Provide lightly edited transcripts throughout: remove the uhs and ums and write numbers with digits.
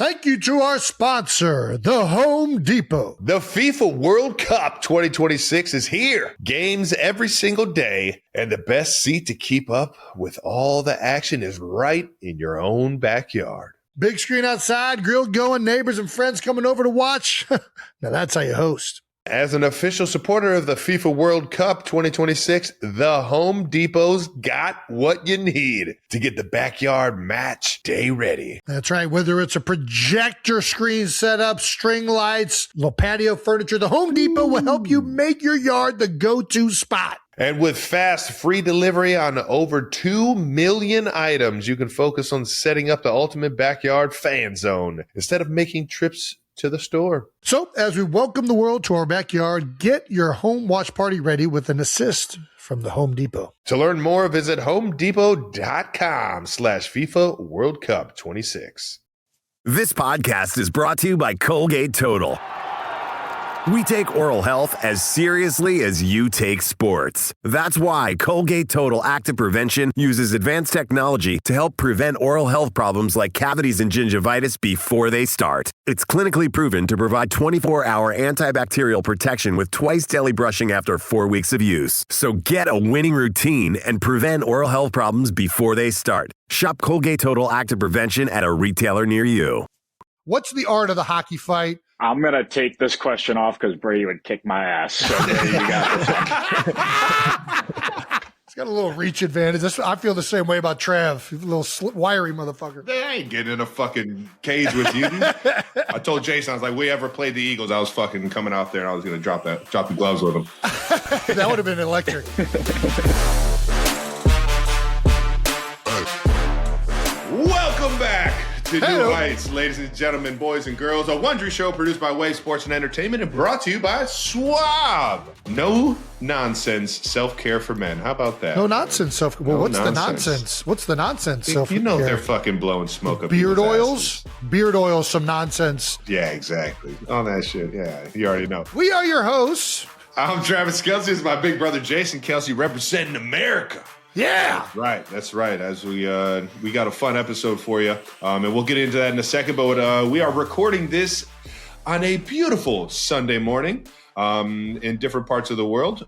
Thank you to our sponsor, the Home Depot. The FIFA World Cup 2026 is here. Games every single day, and the best seat to keep up with all the action is right in your own backyard. Big screen outside, grill going, neighbors and friends coming over to watch. Now that's how you host. As an official supporter of the FIFA World Cup 2026, the Home Depot's got what you need to get the backyard match day ready. That's right. Whether it's a projector screen setup, string lights, little patio furniture, the Home Depot will help you make your yard the go-to spot. And with fast, free delivery on over 2 million items, you can focus on setting up the ultimate backyard fan zone instead of making trips to the store. So, as we welcome the world to our backyard, get your home watch party ready with an assist from the Home Depot. To learn more, visit homedepot.com/FIFA World Cup 26. This podcast is brought to you by Colgate Total. We take oral health as seriously as you take sports. That's why Colgate Total Active Prevention uses advanced technology to help prevent oral health problems like cavities and gingivitis before they start. It's clinically proven to provide 24-hour antibacterial protection with twice daily brushing after 4 weeks of use. So get a winning routine and prevent oral health problems before they start. Shop Colgate Total Active Prevention at a retailer near you. What's the art of the hockey fight? I'm going to take this question off because Brady would kick my ass. So Brady, you got this one. He's got a little reach advantage. I feel the same way about Trav. He's a little wiry motherfucker. I ain't getting in a fucking cage with you. I told Jason, I was like, we ever played the Eagles, I was fucking coming out there and I was going to drop the gloves with him. That would have been electric. Welcome back to New Heights, ladies and gentlemen, boys and girls. A Wondery show produced by Wave Sports and Entertainment and brought to you by Suave. No nonsense self-care for men. How about that? No nonsense self-care. Well, what's nonsense. the nonsense? What's the nonsense self-care? You know they're fucking blowing smoke up beard people's oils? asses. Beard oils, some nonsense. Yeah, exactly. All that shit. Yeah, you already know. We are your hosts. I'm Travis Kelce. This is my big brother Jason Kelce representing America. Yeah. That's right. As we got a fun episode for you, and we'll get into that in a second. But we are recording this on a beautiful Sunday morning in different parts of the world.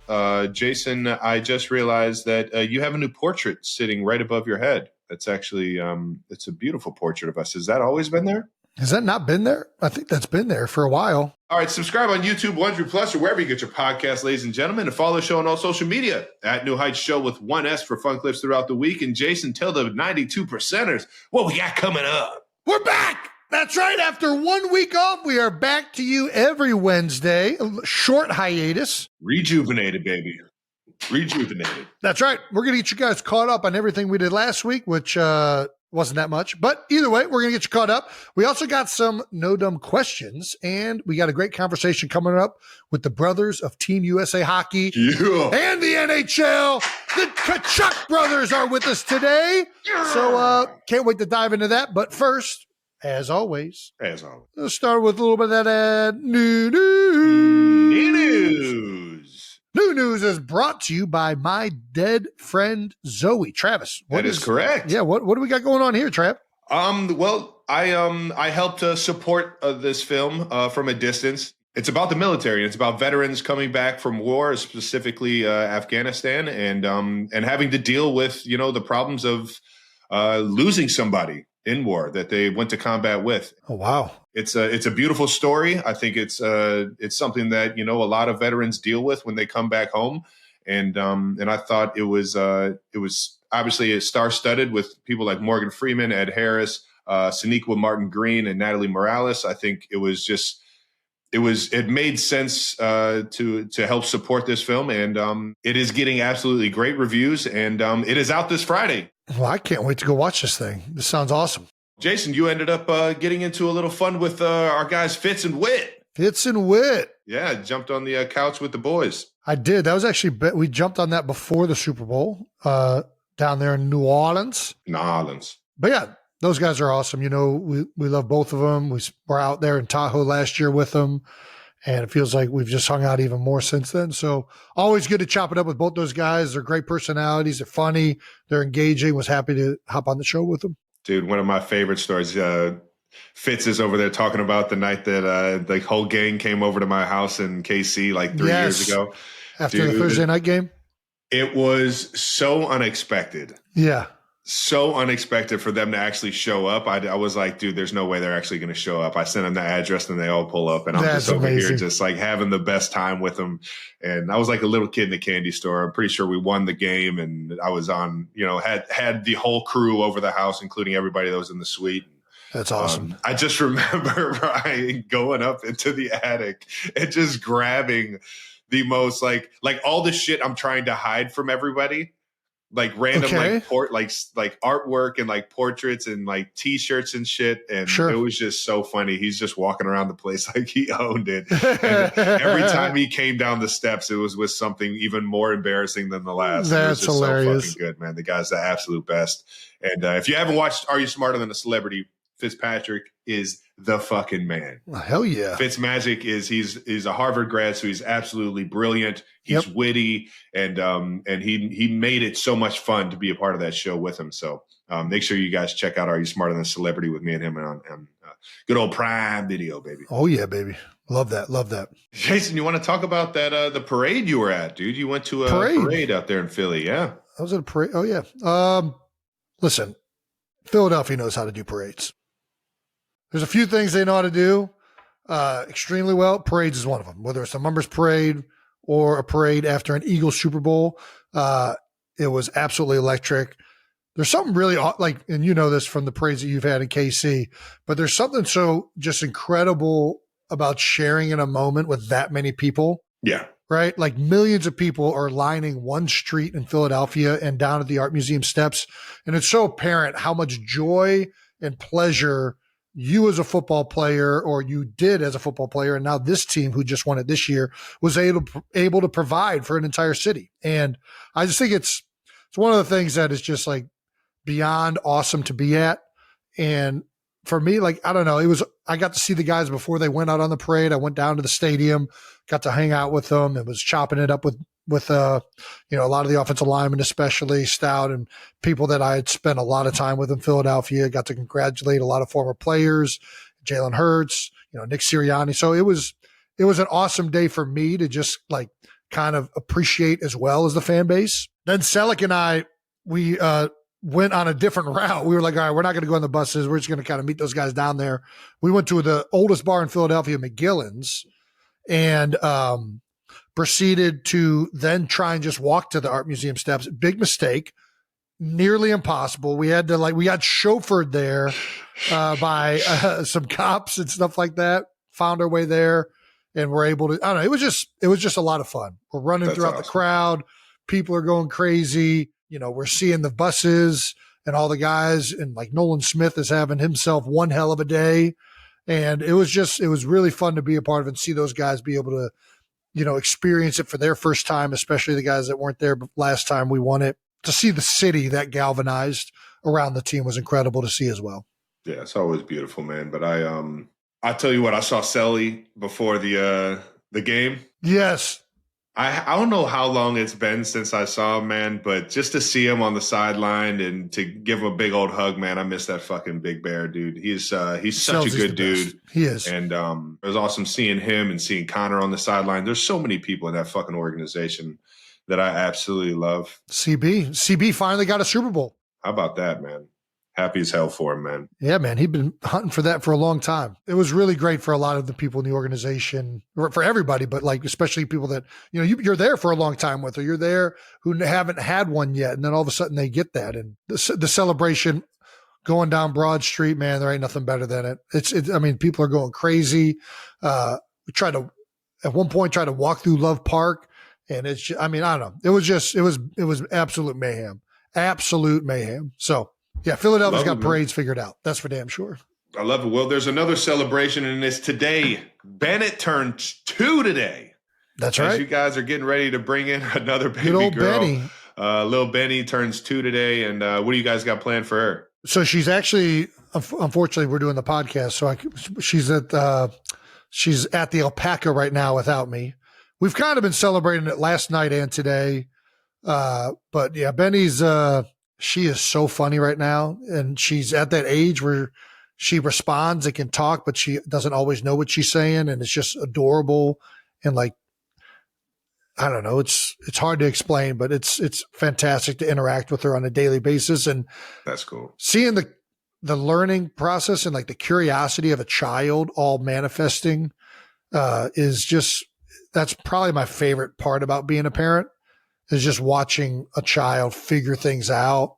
Jason, I just realized that you have a new portrait sitting right above your head. That's actually it's a beautiful portrait of us. Has that always been there? Has that not been there? I think that's been there for a while. All right, subscribe on YouTube, Wondery Plus, or wherever you get your podcast, ladies and gentlemen, and follow the show on all social media at New Heights Show with one S for fun clips throughout the week. And Jason, tell the 92%ers what we got coming up. We're back. That's right. After 1 week off, we are back to you every Wednesday. A short hiatus. Rejuvenated, baby. Rejuvenated. That's right. We're going to get you guys caught up on everything we did last week, which wasn't that much. But either way, we're going to get you caught up. We also got some no dumb questions, and we got a great conversation coming up with the brothers of Team USA Hockey and the NHL. The Tkachuk brothers are with us today. So can't wait to dive into that. But first, as always, let's start with a little bit of that new news. New news is brought to you by my dead friend Zoe. Travis, that is correct. Yeah, what do we got going on here, Trav? Well, I helped support this film from a distance. It's about the military. It's about veterans coming back from war, specifically Afghanistan, and having to deal with the problems of losing somebody in war that they went to combat with. Oh wow! It's a beautiful story. I think it's something that a lot of veterans deal with when they come back home, and I thought it was obviously star-studded with people like Morgan Freeman, Ed Harris, Sonequa Martin Green, and Natalie Morales. I think it made sense to help support this film, and it is getting absolutely great reviews, and it is out this Friday. Well, I can't wait to go watch this thing. This sounds awesome. Jason, you ended up getting into a little fun with our guys Fitz and Wit. Fitz and Wit. Yeah, jumped on the couch with the boys. I did. That was actually, we jumped on that before the Super Bowl down there in New Orleans. But yeah, those guys are awesome. We love both of them. We were out there in Tahoe last year with them, and it feels like we've just hung out even more since then. So always good to chop it up with both those guys. They're great personalities. They're funny. They're engaging. Was happy to hop on the show with them. Dude, one of my favorite stories. Fitz is over there talking about the night that the whole gang came over to my house in KC like 3 years ago. After the Thursday night game? It was so unexpected. Yeah. So unexpected for them to actually show up. I was like, dude, there's no way they're actually going to show up. I sent them the address and they all pull up. And I'm just over here just like having the best time with them. And I was like a little kid in a candy store. I'm pretty sure we won the game. And I was on, had the whole crew over the house, including everybody that was in the suite. That's awesome. I just remember Ryan going up into the attic and just grabbing the most like all the shit I'm trying to hide from everybody. Like random like artwork and like portraits and like T-shirts and shit. And It was just so funny. He's just walking around the place like he owned it. And every time he came down the steps, it was with something even more embarrassing than the last. That's it was just hilarious. so fucking good, man. The guy's the absolute best. And if you haven't watched Are You Smarter Than a Celebrity, Fitzpatrick is the fucking man. Well, hell yeah. Fitzmagic he's a Harvard grad, so he's absolutely brilliant. He's witty, and he made it so much fun to be a part of that show with him. So make sure you guys check out Are You Smarter Than a Celebrity with me and him on good old Prime Video, baby. Oh yeah, baby. Love that. Love that. Jason, you want to talk about that the parade you were at, dude? You went to a parade out there in Philly, yeah? I was at a parade. Oh yeah. Listen, Philadelphia knows how to do parades. There's a few things they know how to do extremely well. Parades is one of them. Whether it's a members parade or a parade after an Eagles Super Bowl, it was absolutely electric. There's something really and you know this from the parades that you've had in KC, but there's something so just incredible about sharing in a moment with that many people. Yeah. Right? Like millions of people are lining one street in Philadelphia and down at the Art Museum steps. And it's so apparent how much joy and pleasure you as a football player, or you did as a football player, and now this team who just won it this year was able to provide for an entire city. And I just think it's one of the things that is just like beyond awesome to be at. And for me, like, I don't know, I got to see the guys before they went out on the parade. I went down to the stadium, got to hang out with them, and was chopping it up with a lot of the offensive linemen, especially Stout, and people that I had spent a lot of time with in Philadelphia. Got to congratulate a lot of former players, Jalen Hurts, Nick Sirianni. So it was an awesome day for me to just like kind of appreciate as well as the fan base. Then Selleck and I, we went on a different route. We were like, all right, we're not going to go on the buses. We're just going to kind of meet those guys down there. We went to the oldest bar in Philadelphia, McGillin's, and proceeded to then try and just walk to the Art Museum steps. Big mistake, nearly impossible. We had to we got chauffeured there by some cops and stuff like that. Found our way there and were able to, I don't know, it was just a lot of fun. We're running throughout the crowd. People are going crazy. We're seeing the buses and all the guys, and like Nolan Smith is having himself one hell of a day. And it was really fun to be a part of it and see those guys be able to, experience it for their first time, especially the guys that weren't there last time we won it. To see the city that galvanized around the team was incredible to see as well. Yeah, it's always beautiful, man. But I tell you what, I saw Selly before the game. Yes. I don't know how long it's been since I saw him, man, but just to see him on the sideline and to give him a big old hug, man, I miss that fucking Big Bear, dude. He's such a good dude. He is. And it was awesome seeing him and seeing Connor on the sideline. There's so many people in that fucking organization that I absolutely love. CB finally got a Super Bowl. How about that, man? Happy as hell for him, man. Yeah, man. He'd been hunting for that for a long time. It was really great for a lot of the people in the organization, for everybody, but like especially people that, you're there for a long time with, or you're there who haven't had one yet. And then all of a sudden they get that. And the celebration going down Broad Street, man, there ain't nothing better than it. I mean, people are going crazy. We tried to, at one point, try to walk through Love Park, and it's just, I mean, I don't know. It was absolute mayhem. Absolute mayhem. So, yeah, Philadelphia's got parades figured out. That's for damn sure. I love it. Well, there's another celebration, and it's today. Bennett turned 2 today. That's right. As you guys are getting ready to bring in another baby Good old girl. Benny. Little Benny turns 2 today, and what do you guys got planned for her? So she's actually, unfortunately, we're doing the podcast, so she's at the Alpaca right now without me. We've kind of been celebrating it last night and today, but yeah, Benny's. She is so funny right now, and she's at that age where she responds and can talk, but she doesn't always know what she's saying. And it's just adorable. And like, I don't know, it's hard to explain, but it's fantastic to interact with her on a daily basis. And that's cool. Seeing the learning process and like the curiosity of a child all manifesting that's probably my favorite part about being a parent, is just watching a child figure things out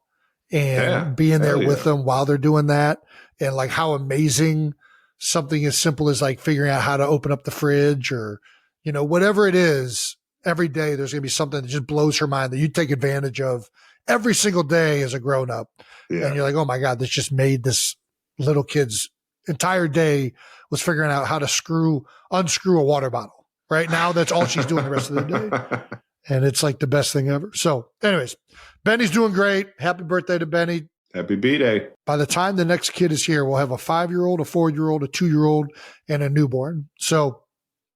and being there with them while they're doing that. And like how amazing something as simple as like figuring out how to open up the fridge or, whatever it is. Every day there's going to be something that just blows her mind that you take advantage of every single day as a grown up. Yeah. And you're like, oh my God, this just made this little kid's entire day was figuring out how to unscrew a water bottle. Right now, that's all she's doing the rest of the day. And it's like the best thing ever. So anyways, Benny's doing great. Happy birthday to Benny. Happy B-Day. By the time the next kid is here, we'll have a 5-year-old, a 4-year-old, a 2-year-old, and a newborn. So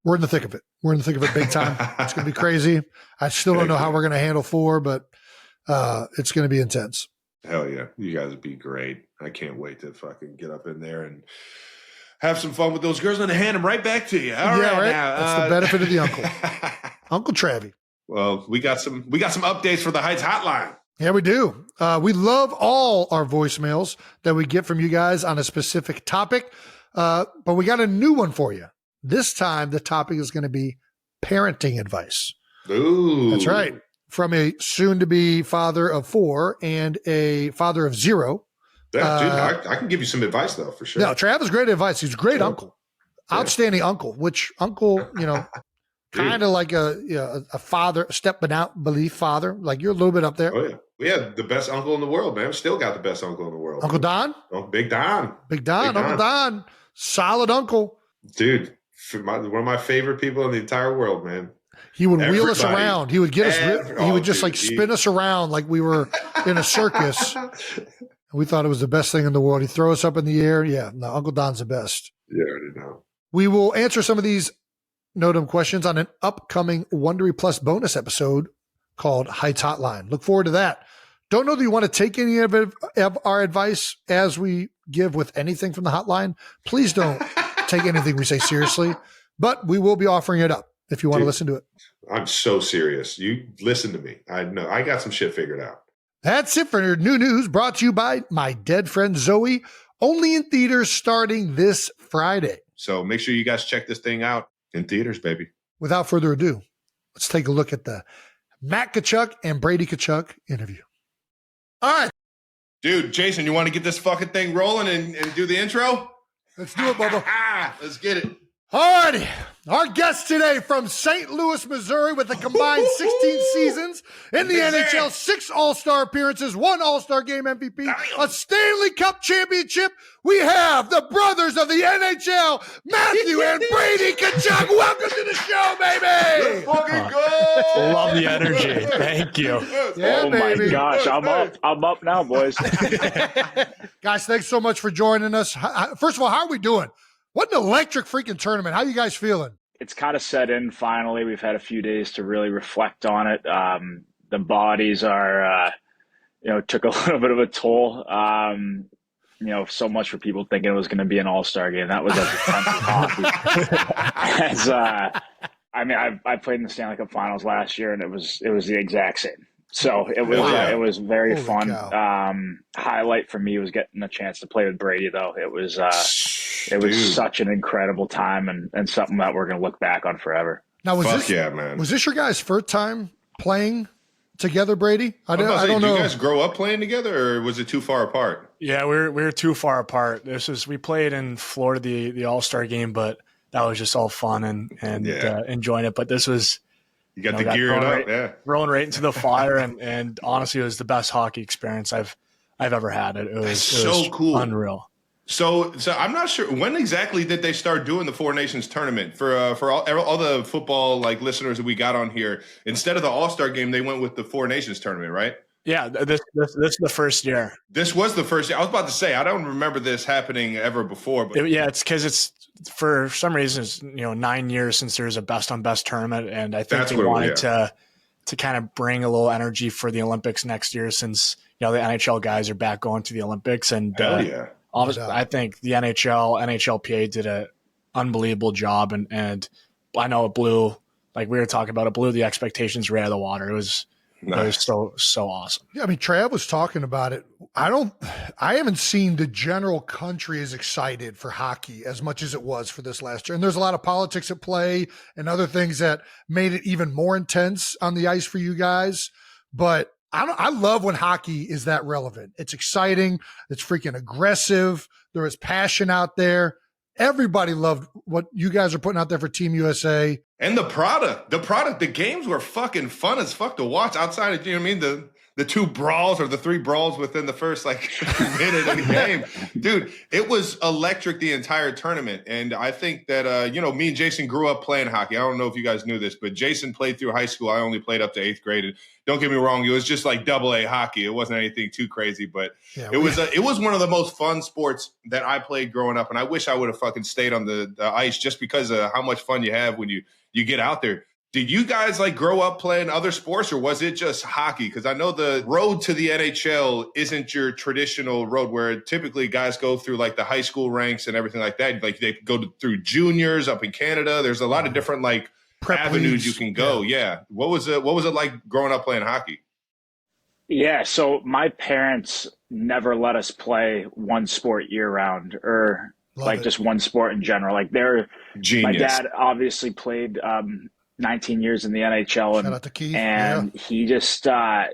we're in the thick of it. We're in the thick of it big time. It's going to be crazy. I still don't know how we're going to handle 4, but it's going to be intense. Hell yeah. You guys would be great. I can't wait to fucking get up in there and have some fun with those girls and hand them right back to you. All right. Now, that's the benefit of the uncle. Uncle Travie. Well, we got some updates for the Heights hotline. Yeah, we do. We love all our voicemails that we get from you guys on a specific topic, but we got a new one for you. This time, the topic is going to be parenting advice. Ooh. That's right. From a soon-to-be father of 4 and a father of 0. Yeah, dude, I can give you some advice, though, for sure. No, Trav is great advice. He's a great uncle. Outstanding uncle, which uncle, kind of like a father, a step beneath father. Like you're a little bit up there. Oh, yeah. We had the best uncle in the world, man. Still got the best uncle in the world. Uncle Don? Oh, Big Don. Big Don. Uncle Don. Solid uncle. Dude, one of my favorite people in the entire world, man. He would wheel us around. He would get us. He would just spin us around like we were in a circus. We thought it was the best thing in the world. He'd throw us up in the air. Yeah, no, Uncle Don's the best. Yeah, I already know. We will answer some of these No-Dumb questions on an upcoming Wondery Plus bonus episode called Heights Hotline. Look forward to that. Don't know that you want to take any of our advice as we give with anything from the hotline. Please don't take anything we say seriously, but we will be offering it up if you want to listen to it. I'm so serious. You listen to me. I know. I got some shit figured out. That's it for new news brought to you by my dead friend Zoe, only in theaters starting this Friday. So make sure you guys check this thing out in theaters, baby. Without further ado, let's take a look at the Matt Tkachuk and Brady Tkachuk interview. All right. Dude, Jason, you want to get this fucking thing rolling and do the intro? Let's do it, Bubba. Let's get it. All righty. Our guest today from St. Louis, Missouri, with a combined 16 seasons in the NHL, 6 All-Star appearances, 1 All-Star Game MVP, a Stanley Cup championship. We have the brothers of the NHL, Matthew and Brady Tkachuk. Welcome to the show, baby. Let's fucking go. Love the energy. Thank you. Yeah, oh baby. My gosh, I'm up now, boys. Guys, thanks so much for joining us. First of all, how are we doing? What an electric freaking tournament. How are you guys feeling? It's kind of set in finally. We've had a few days to really reflect on it. The bodies are, took a little bit of a toll. So much for people thinking it was going to be an all-star game. That was as intense as hockey. I played in the Stanley Cup Finals last year, and it was the exact same. So it was very fun. Highlight for me was getting a chance to play with Brady, though. It was such an incredible time and something that we're going to look back on forever. Now, was this your guys' first time playing together, Brady? I don't know. Did you guys grow up playing together, or was it too far apart? Yeah, we're too far apart. We played in Florida the All-Star game, but that was just all fun and enjoying it. But this was. You got the gear up, rolling right into the fire, and honestly, it was the best hockey experience I've ever had. It was cool, unreal. So I'm not sure when exactly did they start doing the Four Nations tournament for all the football listeners that we got on here. Instead of the All-Star game, they went with the Four Nations tournament, right? Yeah, this is the first year. This was the first year. I was about to say I don't remember this happening ever before, but it's because it's. For some reason, it's 9 years since there was a best on best tournament, and I think they wanted to kind of bring a little energy for the Olympics next year, since the NHL guys are back going to the Olympics, and Obviously, I think the NHLPA did an unbelievable job, and I know it blew, like we were talking about, it blew the expectations right out of the water. It was so awesome. Yeah, I mean, Trav was talking about it. I haven't seen the general country as excited for hockey as much as it was for this last year. And there's a lot of politics at play and other things that made it even more intense on the ice for you guys. But I love when hockey is that relevant. It's exciting. It's freaking aggressive. There is passion out there. Everybody loved what you guys are putting out there for Team USA. And the product, the games were fucking fun as fuck to watch outside of, you know what I mean? The two brawls or the three brawls within the first minute of the game. Dude, it was electric the entire tournament. And I think that, me and Jason grew up playing hockey. I don't know if you guys knew this, but Jason played through high school. I only played up to 8th grade. And don't get me wrong, it was just like AA hockey. It wasn't anything too crazy, but it was one of the most fun sports that I played growing up. And I wish I would have fucking stayed on the ice just because of how much fun you have when you get out there. Did you guys grow up playing other sports, or was it just hockey? Because I know the road to the NHL isn't your traditional road where typically guys go through the high school ranks and everything like that. Like they go through juniors up in Canada. There's a lot of different avenues you can go. Yeah. What was it like growing up playing hockey? Yeah. So my parents never let us play one sport year round, or just one sport in general. They're genius. My dad obviously played 19 years in the NHL, Shout out to Keith. And he just I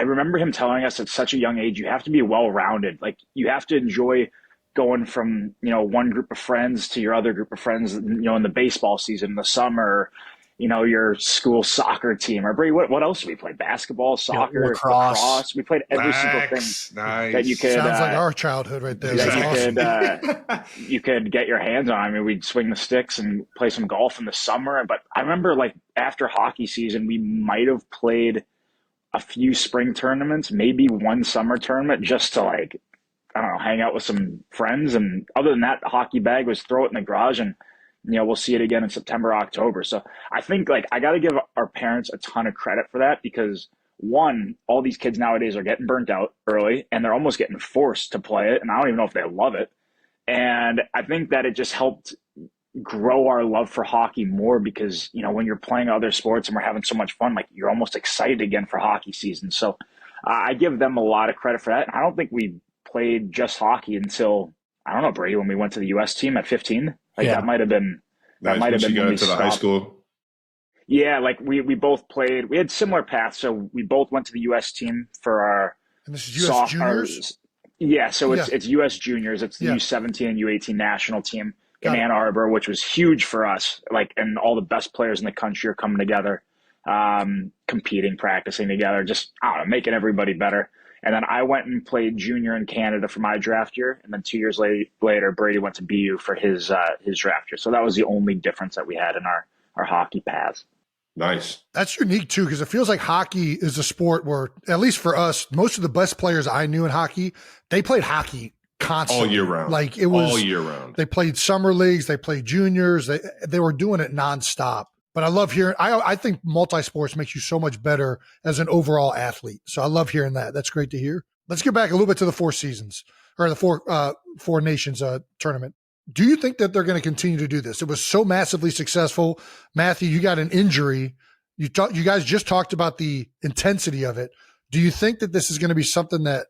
remember him telling us at such a young age, you have to be well-rounded. You have to enjoy going from, one group of friends to your other group of friends, in the baseball season, in the summer, your school soccer team. Or Brady, what else did we play? Basketball, soccer, lacrosse. We played every single thing that you could. Sounds like our childhood right there. You could get your hands on. I mean, we'd swing the sticks and play some golf in the summer. But I remember after hockey season, we might have played a few spring tournaments, maybe one summer tournament, just to I don't know, hang out with some friends. And other than that, the hockey bag was throw it in the garage and we'll see it again in September, October. So I think I got to give our parents a ton of credit for that, because one, all these kids nowadays are getting burnt out early and they're almost getting forced to play it. And I don't even know if they love it. And I think that it just helped grow our love for hockey more, because, when you're playing other sports and we're having so much fun, you're almost excited again for hockey season. So I give them a lot of credit for that. And I don't think we played just hockey until, I don't know, Brady, when we went to the US team at 15. That might have been when we to the high school. Yeah, we both played. We had similar paths, so we both went to the U.S. team for our. And this is U.S. juniors. Yeah, so it's U.S. juniors. It's the U17 and U18 national team in Ann Arbor, which was huge for us. And all the best players in the country are coming together, competing, practicing together, just making everybody better. And then I went and played junior in Canada for my draft year. And then 2 years later, Brady went to BU for his draft year. So that was the only difference that we had in our hockey paths. Nice. That's unique too, because it feels like hockey is a sport where, at least for us, most of the best players I knew in hockey, they played hockey constantly. All year round. It was all year round. They played summer leagues. They played juniors. They were doing it nonstop. But I love hearing, I think multi-sports makes you so much better as an overall athlete. So I love hearing that. That's great to hear. Let's get back a little bit to the Four Seasons, or the Four Nations tournament. Do you think that they're going to continue to do this? It was so massively successful. Matthew, you got an injury. You guys just talked about the intensity of it. Do you think that this is going to be something that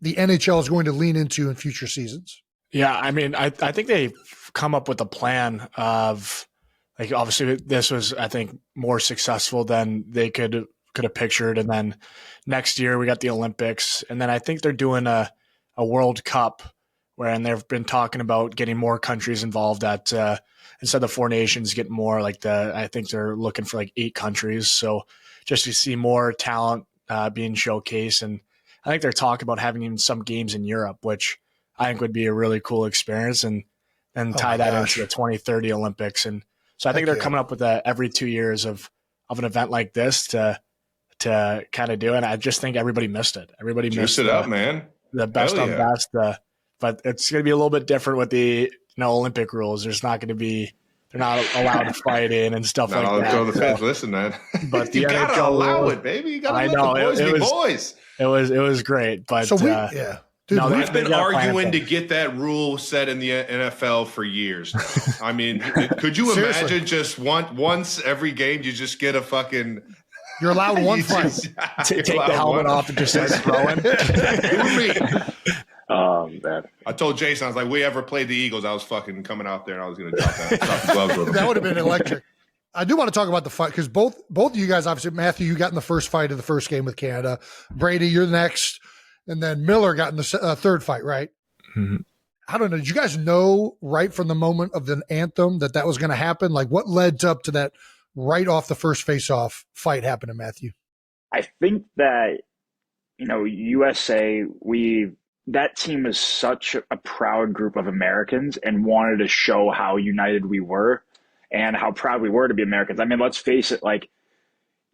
the NHL is going to lean into in future seasons? Yeah, I mean, I think they've come up with a plan of, obviously this was, I think, more successful than they could have pictured. And then next year we got the Olympics. And then I think they're doing a World Cup and they've been talking about getting more countries involved at, instead of the Four Nations, get more I think they're looking for 8 countries. So just to see more talent being showcased. And I think they're talking about having even some games in Europe, which I think would be a really cool experience, and tie that into the 2030 Olympics. And so I think they're coming up with every 2 years of an event like this to kind of do it. And I just think everybody missed it. Everybody missed it up, man. The best on best. But it's going to be a little bit different with the Olympic rules. There's not going to be, they're not allowed to fight in and stuff like that. Throw the fans, listen, man. But you got to allow it, baby. You got to let the boys be boys. It was great. But so Dude, No, I've been arguing to get that rule set in the NFL for years now. I mean, could you imagine just once every game you just get a fucking – You're allowed one fight. Take the helmet off and just start throwing. Oh, man. I told Jason, I was like, we ever played the Eagles, I was fucking coming out there and I was going to drop the gloves with him. That would have been electric. I do want to talk about the fight because both of you guys, obviously, Matthew, you got in the first fight of the first game with Canada. Brady, you're next. And then Miller got in the third fight, right? Mm-hmm. I don't know. Did you guys know right from the moment of the anthem that was going to happen? Like, what led up to that right off the first face-off fight happening, Matthew? I think that, USA, that team is such a proud group of Americans and wanted to show how united we were and how proud we were to be Americans. I mean, let's face it, like,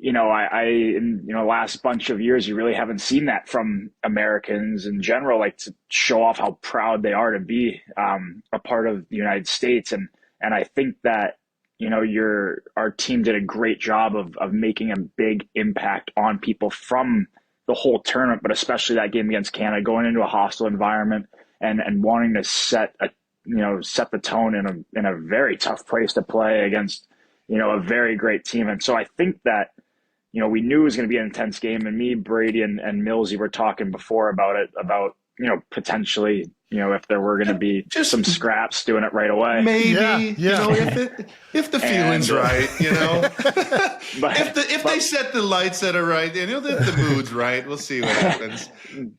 in the last bunch of years, you really haven't seen that from Americans in general, like to show off how proud they are to be a part of the United States. And I think that, our team did a great job of making a big impact on people from the whole tournament, but especially that game against Canada, going into a hostile environment and wanting to set the tone in a very tough place to play against, a very great team. And so I think that, we knew it was going to be an intense game, and me, Brady, and Millsy were talking before about it, potentially, if there were going to be just some scraps, doing it right away. Maybe, yeah. If the feeling's right, but, if they set the lights that are right, and if the mood's right, we'll see what happens.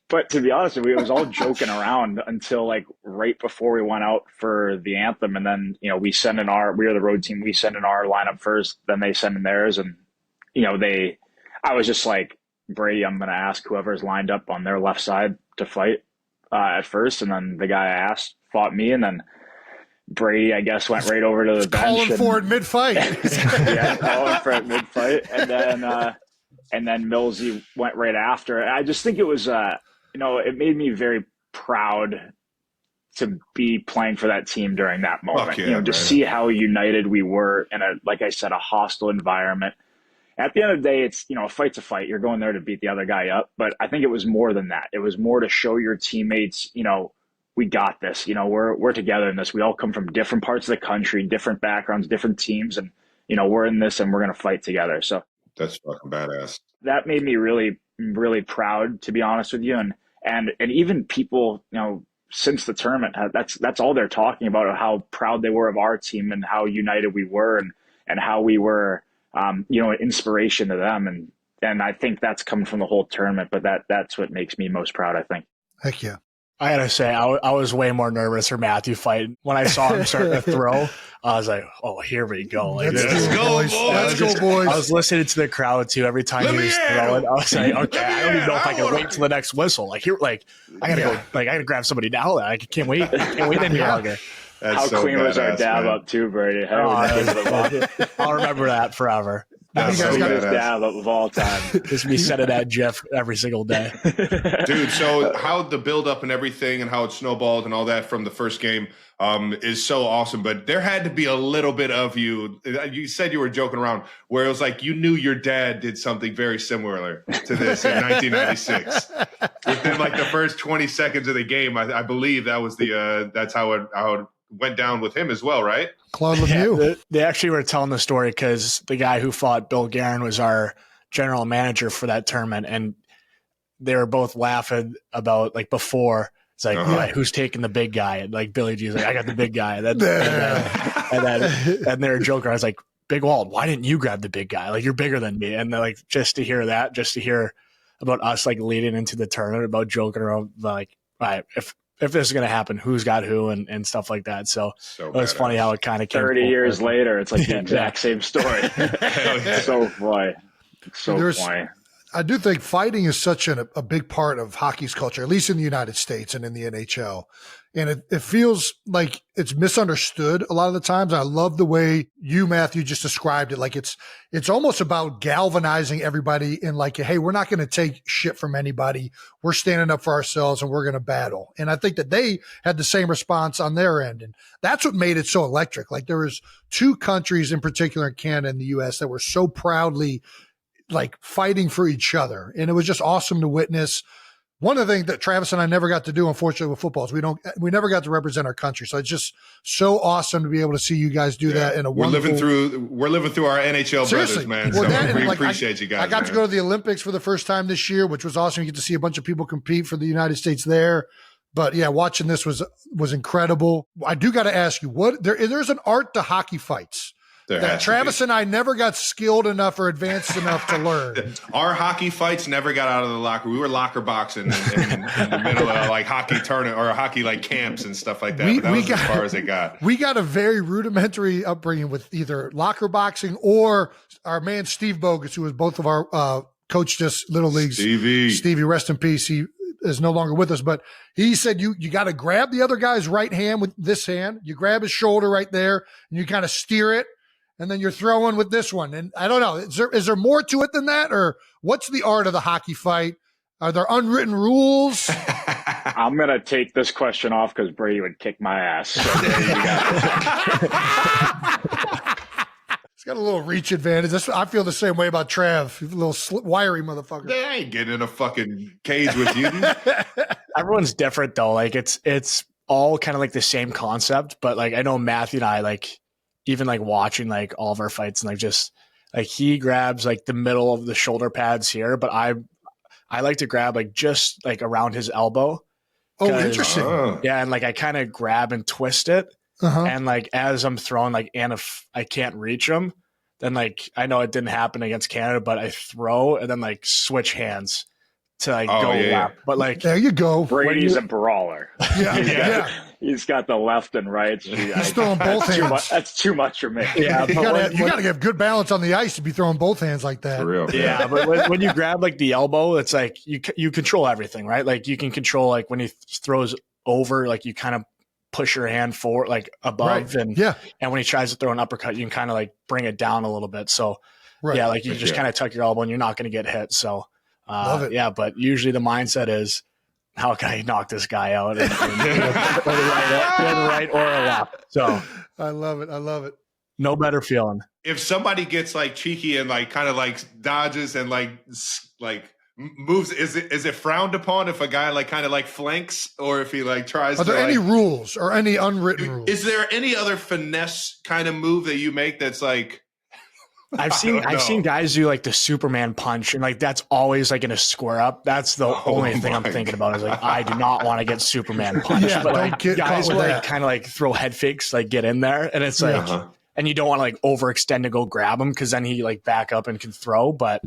But to be honest with you, it was all joking around until like right before we went out for the anthem, and then we are the road team, we send in our lineup first, then they send in theirs, and I was just like, Brady, I'm going to ask whoever's lined up on their left side to fight at first. And then the guy I asked fought me. And then Brady, I guess, went right over to the bench. Calling for it mid-fight. Yeah, calling for it mid-fight. And then Millsy went right after. I just think it was, it made me very proud to be playing for that team during that moment. See how united we were in like I said, a hostile environment. At the end of the day, it's, a fight's a fight. You're going there to beat the other guy up. But I think it was more than that. It was more to show your teammates, we got this. We're together in this. We all come from different parts of the country, different backgrounds, different teams. And, we're in this and we're going to fight together. So that's fucking badass. That made me really, really proud, to be honest with you. And even people, since the tournament, that's all they're talking about, how proud they were of our team and how united we were and how we were, an inspiration to them. And I think that's come from the whole tournament, but that's what makes me most proud, I think. Heck yeah. I gotta say, I was way more nervous for Matthew fighting. When I saw him start to throw, I was like, "Oh, here we go! Like, let's go, boys!" I was listening to the crowd too. Every time he was throwing, I was like, "Okay, I don't even know if I can wait till the next whistle. Like here, I gotta go. Like I gotta grab somebody now. I can't wait. I can't wait any longer." How clean was our dab up too, Brady? I'll remember that forever. That's the biggest dab up of all time. Just me sending that GIF every single day. Dude, so how the build-up and everything and how it snowballed and all that from the first game is so awesome. But there had to be a little bit of you said you were joking around, where it was like you knew your dad did something very similar to this in 1996. Within like the first 20 seconds of the game, I believe that was that's how it went down with him as well, right? Claude Lemieux. They actually were telling the story because the guy who fought Bill Guerin was our general manager for that tournament, and they were both laughing about like before. It's like, right, who's taking the big guy? And like Billy G's like, I got the big guy. And they're joking. I was like, Big Wald, why didn't you grab the big guy? Like you're bigger than me. And like just to hear about us like leading into the tournament, about joking around like, all right, if this is going to happen, who's got who and stuff like that. So it was funny how it kind of came 30 years later. It's like the exact same story. So funny. Funny. I do think fighting is such a big part of hockey's culture, at least in the United States and in the NHL. And it feels like it's misunderstood a lot of the times. I love the way you, Matthew, just described it. Like it's almost about galvanizing everybody in like, hey, we're not going to take shit from anybody. We're standing up for ourselves and we're going to battle. And I think that they had the same response on their end. And that's what made it so electric. Like there was two countries in particular in Canada and the US that were so proudly like fighting for each other. And it was just awesome to witness. one of the things that Travis and I never got to do, unfortunately, with football is we never got to represent our country. So it's just so awesome to be able to see you guys do that in a wonderful. We're living through our NHL brothers, man. Well, so we appreciate you guys. I got to go to the Olympics for the first time this year, which was awesome. You get to see a bunch of people compete for the United States there. But yeah, watching this was incredible. I do got to ask you, there's an art to hockey fighs that Travis and I never got skilled enough or advanced enough to learn. Our hockey fights never got out of the locker. We were locker boxing in the middle of like hockey tournament or hockey like camps and stuff like that. But that was as far as it got. We got a very rudimentary upbringing with either locker boxing or our man Steve Bogus, who was both of our coached us Little Leagues. Stevie, rest in peace. He is no longer with us, but he said you got to grab the other guy's right hand with this hand. You grab his shoulder right there, and you kind of steer it. And then you're throwing with this one. And I don't know, is there more to it than that? Or what's the art of the hockey fight? Are there unwritten rules? I'm going to take this question off because Brady would kick my ass. So there you go. He's got a little reach advantage. I feel the same way about Trav. He's a little wiry motherfucker. They ain't getting in a fucking cage with you. Everyone's different though. Like it's all kind of like the same concept, but like I know Matthew and I like, even like watching like all of our fights and like just like he grabs like the middle of the shoulder pads here, but I like to grab like just like around his elbow. Oh, interesting. Yeah. And like I kind of grab and twist it. And like as I'm throwing, like, and if I can't reach him, then like I know it didn't happen against Canada, but I throw and then like switch hands to like go lap. But like there you go. Brady's a brawler. Yeah. He's got the left and right. He's throwing both hands. That's too much for me. Yeah, you got to have good balance on the ice to be throwing both hands like that. For real. Yeah, but when you grab like the elbow, it's like you control everything, right? Like you can control like when he throws over, like you kind of push your hand forward, like above, and when he tries to throw an uppercut, you can kind of like bring it down a little bit. So like you just kind of tuck your elbow and you're not going to get hit. So love it. Yeah, but usually the mindset is, how can I knock this guy out and right or a left? So I love it. No better feeling. If somebody gets like cheeky and like kind of like dodges and like moves, is it frowned upon if a guy like kind of like flanks, or if he like tries to? Are there any rules or any unwritten rules? Is there any other finesse kind of move that you make that's like? I've seen guys do like the Superman punch, and like that's always like in a square up. That's the only thing I'm thinking about is like I do not want to get Superman punched. But like guys will like kind of like throw head fakes, like get in there, and it's like, and you don't want to like overextend to go grab him because then he like back up and can throw. But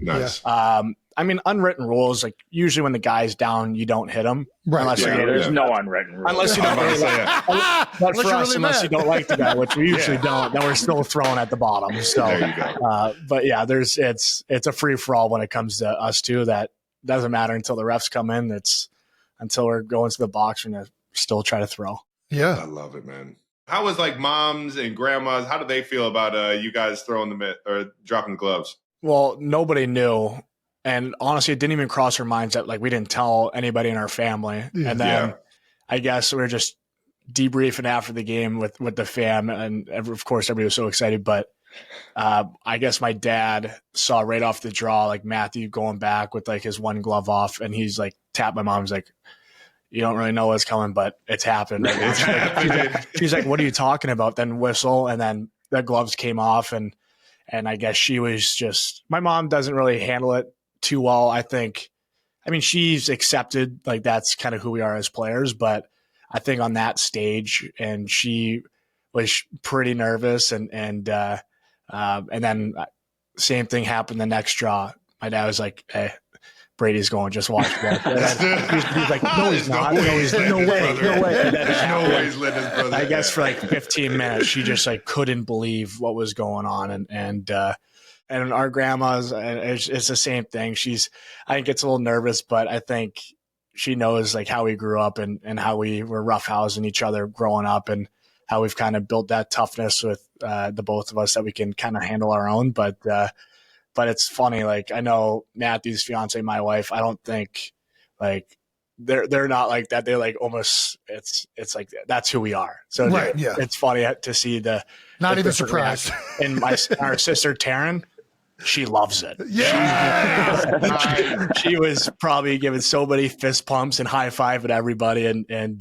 I mean, unwritten rules, like usually when the guy's down, you don't hit him. Right. There's no unwritten rules. Unless you don't unless you don't like the guy, which we usually don't, then we're still throwing at the bottom. So, there you go. But yeah, it's a free for all when it comes to us too. That doesn't matter until the refs come in. It's until we're going to the box and still try to throw. Yeah. I love it, man. How was like moms and grandmas? How do they feel about you guys throwing the mitt or dropping the gloves? Well, nobody knew. And honestly, it didn't even cross our minds that like we didn't tell anybody in our family. Yeah. And then I guess we were just debriefing after the game with the fam, and of course everybody was so excited. But I guess my dad saw right off the draw like Matthew going back with like his one glove off, and he's like tapped my mom. He's like, "You don't really know what's coming, but it's happened." She's like, "What are you talking about?" Then whistle, and then the gloves came off, and I guess she was just, my mom doesn't really handle it too well. I mean, she's accepted, like that's kind of who we are as players, but I think on that stage, and she was pretty nervous, and then same thing happened the next draw. My dad was like, "Hey, Brady's going, just watch that." He's like, "No, he's not. No way. He's letting his brother." I guess for like 15 minutes, she just like couldn't believe what was going on, and our grandma's, it's the same thing. I think gets a little nervous, but I think she knows like how we grew up and how we were roughhousing each other growing up, and how we've kind of built that toughness with the both of us that we can kind of handle our own. But it's funny. Like I know Matthew's fiance, my wife, I don't think like they're not like that. They're like almost, it's like, that's who we are. So it's funny to see not even surprised. And our sister Taryn, she loves it. Yeah. She was probably giving so many fist pumps and high five at everybody. And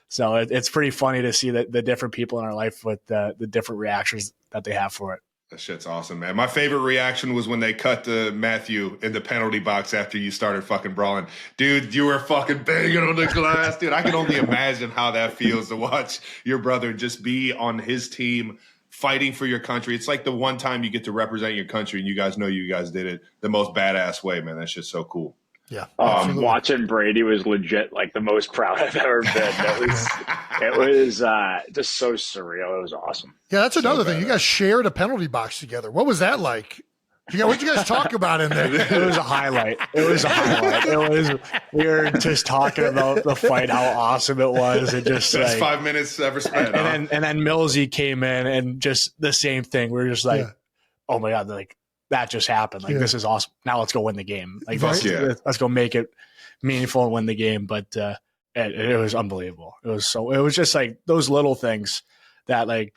so it's pretty funny to see the different people in our life with the different reactions that they have for it. That shit's awesome, man. My favorite reaction was when they cut to Matthew in the penalty box after you started fucking brawling. Dude, you were fucking banging on the glass. Dude, I can only imagine how that feels to watch your brother just be on his team fighting for your country. It's like the one time you get to represent your country and you guys know you guys did it the most badass way, man. That's just so cool. Yeah. Watching Brady was legit like the most proud I've ever been. It was just so surreal. It was awesome. Yeah, that's another thing. You guys shared a penalty box together. What was that like? What did you guys talk about in there? It was a highlight. We were just talking about the fight, how awesome it was, and just best 5 minutes ever spent. And then Millsy came in and just the same thing. We were just like, oh my God, like that just happened. Like this is awesome. Now let's go win the game. Like let's go make it meaningful and win the game. But it was unbelievable. It was just like those little things that like.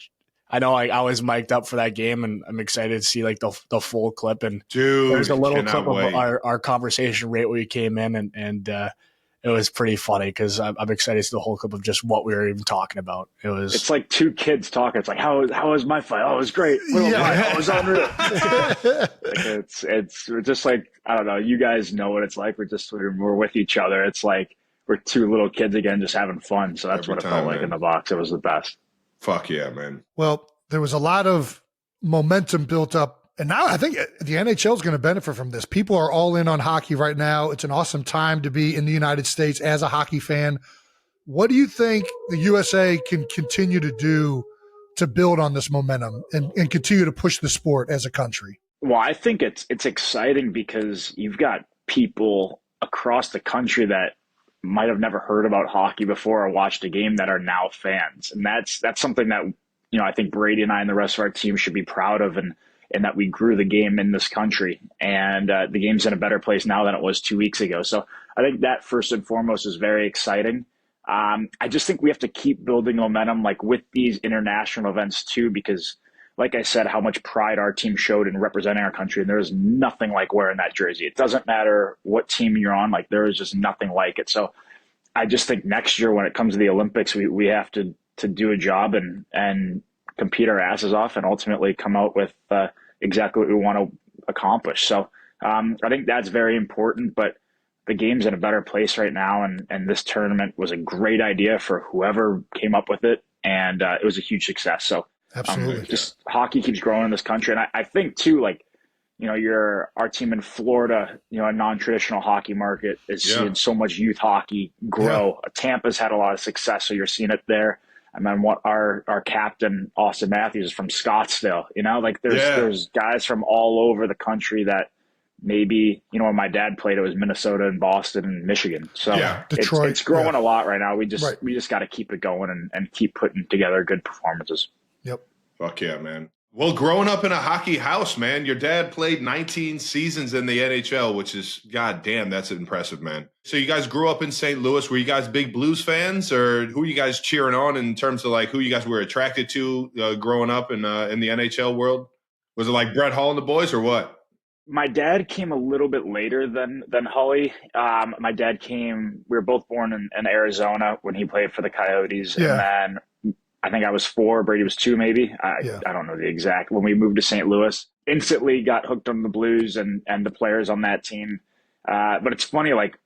I know I was mic'd up for that game, and I'm excited to see like the full clip. And dude, there's a little clip of our conversation right where we came in, and it was pretty funny because I'm excited to see the whole clip of just what we were even talking about. It's like two kids talking. It's like how was my fight? Oh, it was great. It was unreal. It's just like I don't know. You guys know what it's like. We're with each other. It's like we're two little kids again, just having fun. So that's what it felt like in the box. It was the best. Fuck yeah, man. Well, there was a lot of momentum built up. And now I think the NHL is going to benefit from this. People are all in on hockey right now. It's an awesome time to be in the United States as a hockey fan. What do you think the USA can continue to do to build on this momentum and continue to push the sport as a country? Well, I think it's exciting because you've got people across the country that might have never heard about hockey before or watched a game that are now fans. And that's something that, I think Brady and I and the rest of our team should be proud of and that we grew the game in this country. And the game's in a better place now than it was 2 weeks ago. So I think that first and foremost is very exciting. I just think we have to keep building momentum like with these international events too, because like I said, how much pride our team showed in representing our country. And there is nothing like wearing that jersey. It doesn't matter what team you're on. Like there is just nothing like it. So I just think next year when it comes to the Olympics, we have to do a job and compete our asses off and ultimately come out with exactly what we want to accomplish. So I think that's very important, but the game's in a better place right now. And this tournament was a great idea for whoever came up with it. And it was a huge success. So absolutely. Just hockey keeps growing in this country. And I think too, like, our team in Florida, a non-traditional hockey market is seeing so much youth hockey grow. Yeah. Tampa's had a lot of success. So you're seeing it there. And then our captain, Austin Matthews, is from Scottsdale, there's guys from all over the country that maybe, when my dad played, it was Minnesota and Boston and Michigan. So Detroit, it's growing a lot right now. We just got to keep it going and keep putting together good performances. Yep. Fuck yeah, man. Well, growing up in a hockey house, man, your dad played 19 seasons in the NHL, which is, goddamn, that's impressive, man. So you guys grew up in St. Louis. Were you guys big Blues fans, or who are you guys cheering on in terms of like who you guys were attracted to growing up in the NHL world? Was it like Brett Hull and the boys, or what? My dad came a little bit later than Hully. My dad came. We were both born in Arizona when he played for the Coyotes, and then I think I was 4, Brady was 2 maybe. I don't know the exact. When we moved to St. Louis, instantly got hooked on the Blues and the players on that team. But it's funny, like,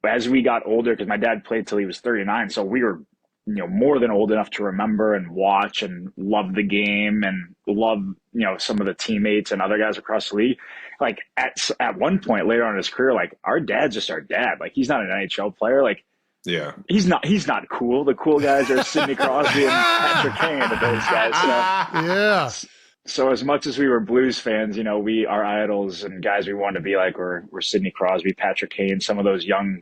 as we got older, because my dad played till he was 39, so we were, more than old enough to remember and watch and love the game and love, some of the teammates and other guys across the league. Like, at one point later on in his career, like, our dad's just our dad. Like, he's not an NHL player. Like, yeah, he's not cool. The cool guys are Sidney Crosby and Patrick Kane and those guys. So, so as much as we were Blues fans, our idols and guys we wanted to be like were Sidney Crosby, Patrick Kane, some of those young,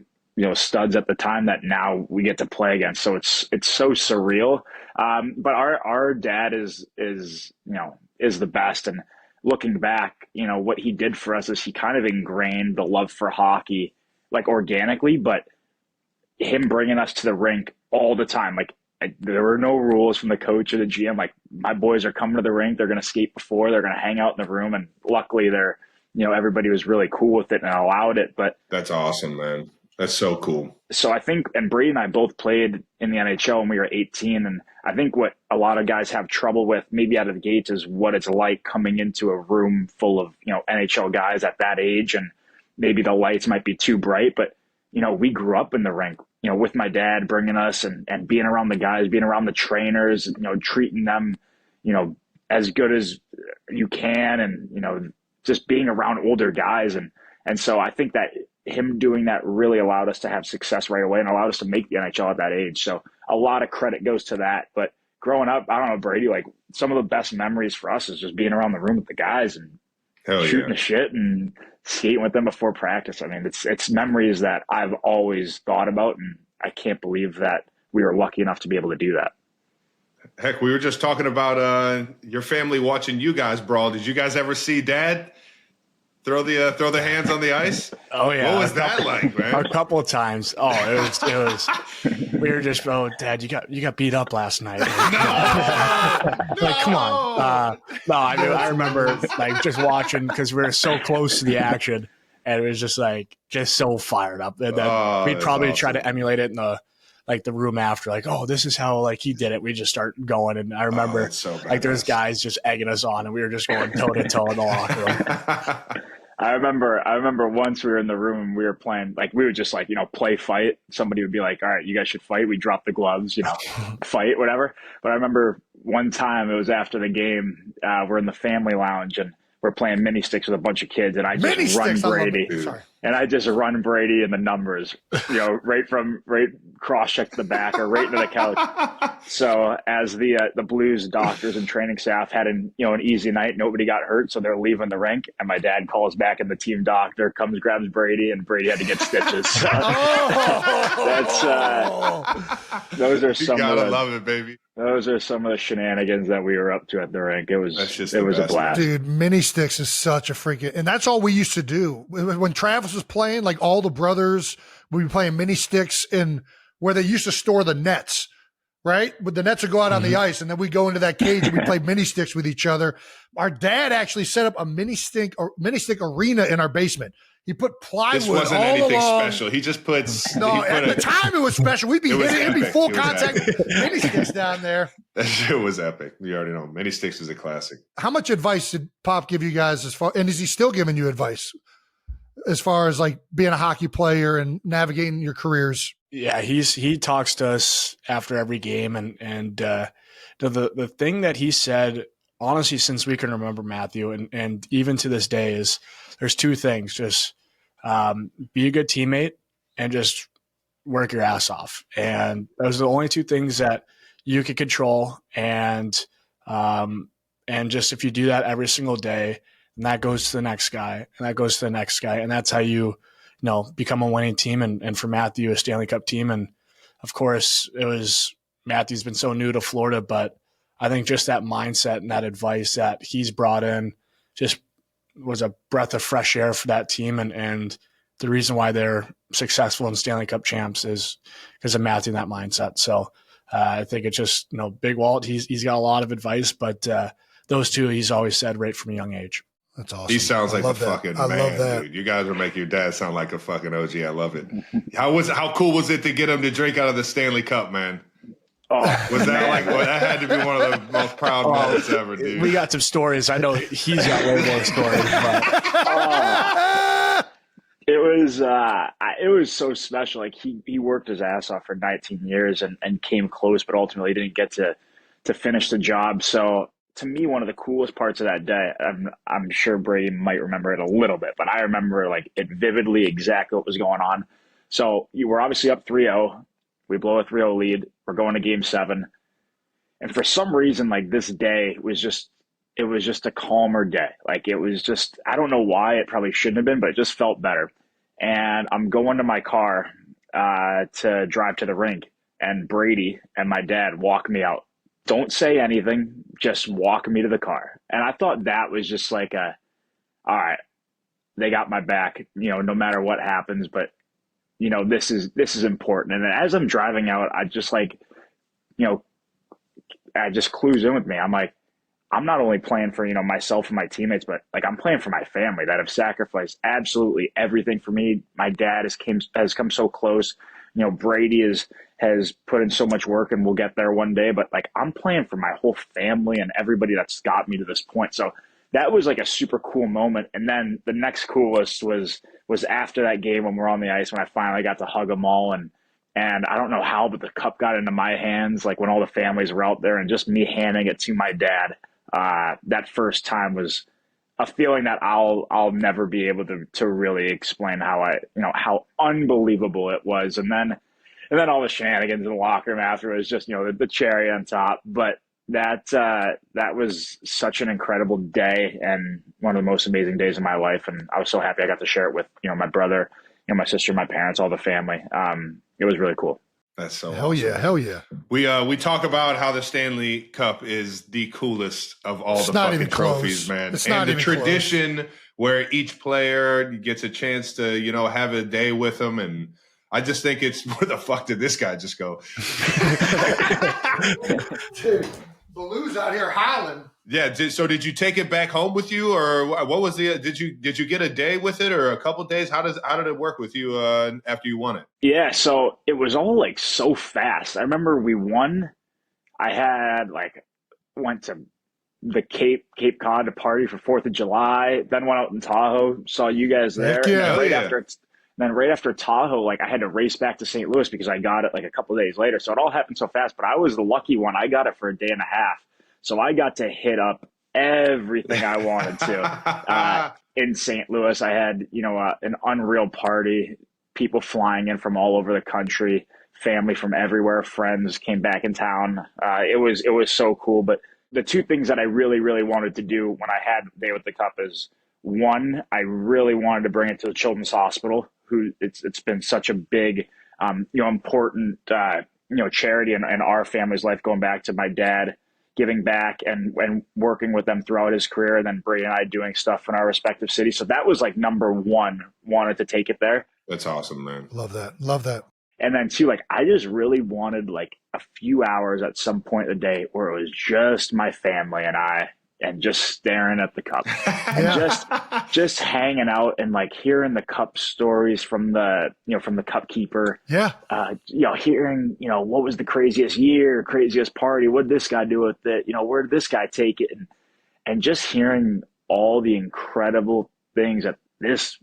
studs at the time that now we get to play against. So it's so surreal. But our dad is the best. And looking back, what he did for us is he kind of ingrained the love for hockey, like organically, but him bringing us to the rink all the time, like there were no rules from the coach or the GM. Like, my boys are coming to the rink. They're going to skate before. They're going to hang out in the room. And luckily everybody was really cool with it and allowed it. But that's awesome, man. That's so cool. So I think, and Brady and I both played in the NHL when we were 18. And I think what a lot of guys have trouble with maybe out of the gates is what it's like coming into a room full of, NHL guys at that age. And maybe the lights might be too bright, but, we grew up in the rink, with my dad bringing us and being around the guys, being around the trainers, treating them, as good as you can. And, just being around older guys. And so I think that him doing that really allowed us to have success right away and allowed us to make the NHL at that age. So a lot of credit goes to that. But growing up, I don't know, Brady, like, some of the best memories for us is just being around the room with the guys and shooting the shit and skating with them before practice. I mean, it's memories that I've always thought about, and I can't believe that we were lucky enough to be able to do that. Heck, we were just talking about your family watching you guys brawl. Did you guys ever see Dad throw the hands on the ice? Oh yeah. What was that like, man? A couple of times. Oh, it was. We were just, Dad, you got beat up last night. Like, come on. No, I remember like just watching because we were so close to the action, and it was just like so fired up. And then we'd probably try to emulate it in the room after, like, oh, this is how like he did it. We just start going, and I remember like there's guys just egging us on, and we were just going toe to toe in the locker room. I remember once we were in the room and we were playing, like, we would just like, play fight. Somebody would be like, all right, you guys should fight. We drop the gloves, fight, whatever. But I remember one time, it was after the game, we're in the family lounge and we're playing mini sticks with a bunch of kids, and I just run Brady. And I just run Brady in the numbers, right cross check to the back or right into the couch. So as the Blues doctors and training staff had an easy night, nobody got hurt, so they're leaving the rink. And my dad calls back, and the team doctor comes, grabs Brady, and Brady had to get stitches. So those are some. You gotta love it, baby. Those are some of the shenanigans that we were up to at the rink. It was a blast. Dude, mini sticks is such a freaking, and that's all we used to do. When Travis was playing, like, all the brothers would be playing mini sticks in where they used to store the nets, right? But the nets would go out on the ice, and then we go into that cage and we play mini sticks with each other. Our dad actually set up a mini stick arena in our basement. He put plywood. This wasn't all anything along. Special. He just puts. No, at the time it was special. We'd be hitting, it'd be full contact mini sticks down there. That shit was epic. You already know. Mini sticks is a classic. How much advice did Pop give you guys and is he still giving you advice as far as like being a hockey player and navigating your careers? Yeah, he talks to us after every game, and the thing that he said, honestly, since we can remember, Matthew, and even to this day, is there's two things: just be a good teammate and just work your ass off. And those are the only two things that you can control. And just if you do that every single day, and that goes to the next guy, and that goes to the next guy, and that's how you become a winning team. And for Matthew, a Stanley Cup team. And of course, Matthew's been so new to Florida, but I think just that mindset and that advice that he's brought in just was a breath of fresh air for that team. And the reason why they're successful in Stanley Cup champs is because of Matthew and that mindset. So I think it's just, Big Walt, he's got a lot of advice, but those two, he's always said right from a young age. That's awesome. He sounds like the fucking man, love that. dude. You guys are making your dad sound like a fucking OG. I love it. How cool was it to get him to drink out of the Stanley Cup, man? Oh, was that that had to be one of the most proud moments ever, dude? We got some stories. I know he's got way more stories, but it was so special. Like he worked his ass off for 19 years and came close, but ultimately didn't get to finish the job. So to me, one of the coolest parts of that day, I'm sure Brady might remember it a little bit, but I remember like it vividly, exactly what was going on. So you were obviously up 3-0. We blow a 3-0 lead. We're going to game 7. And for some reason, like this day was just a calmer day. Like it was just, I don't know why, it probably shouldn't have been, but it just felt better. And I'm going to my car to drive to the rink, and Brady and my dad walk me out. Don't say anything, just walk me to the car. And I thought that was just like all right, they got my back, no matter what happens, but this is important. And as I'm driving out, I just like I just clues in with me. I'm like, I'm not only playing for, myself and my teammates, but like I'm playing for my family that have sacrificed absolutely everything for me. My dad has come so close. Brady has put in so much work, and we'll get there one day. But like I'm playing for my whole family and everybody that's got me to this point. So that was like a super cool moment. And then the next coolest was after that game when we're on the ice, when I finally got to hug them all. And I don't know how, but the cup got into my hands, like when all the families were out there, and just me handing it to my dad. That first time was a feeling that I'll never be able to really explain how unbelievable it was. And then all the shenanigans in the locker room afterwards, just, the cherry on top. But that was such an incredible day and one of the most amazing days of my life. And I was so happy I got to share it with, my brother, my sister, my parents, all the family. It was really cool. That's so hell awesome. Yeah, hell yeah. We talk about how the Stanley Cup is the coolest of all the fucking trophies, man. It's and not the even tradition close. where each player gets a chance to, have a day with them. And I just think it's, where the fuck did this guy just go? Dude, Baloo's out here howling. Yeah. So did you take it back home with you, or what was did you get a day with it, or a couple of days? How did it work with you after you won it? Yeah. So it was all like so fast. I remember we won. I had went to the Cape Cod to party for 4th of July, then went out in Tahoe, saw you guys there. Heck yeah. Then right after Tahoe, I had to race back to St. Louis because I got it a couple of days later. So it all happened so fast, but I was the lucky one. I got it for a day and a half. So I got to hit up everything I wanted to in St. Louis. I had, an unreal party, people flying in from all over the country, family from everywhere, friends came back in town. It was so cool. But the two things that I really, really wanted to do when I had the day with the cup is, one, I really wanted to bring it to the Children's Hospital, who it's been such a big, important, charity in our family's life, going back to my dad giving back and working with them throughout his career, and then Brady and I doing stuff in our respective cities. So that was number one, wanted to take it there. That's awesome, man. Love that. And then two, I just really wanted a few hours at some point in the day where it was just my family and I, and just staring at the cup and just hanging out and hearing the cup stories from the cup keeper. Yeah. Hearing, what was the craziest year, craziest party? What did this guy do with it? Where did this guy take it? And just hearing all the incredible things that this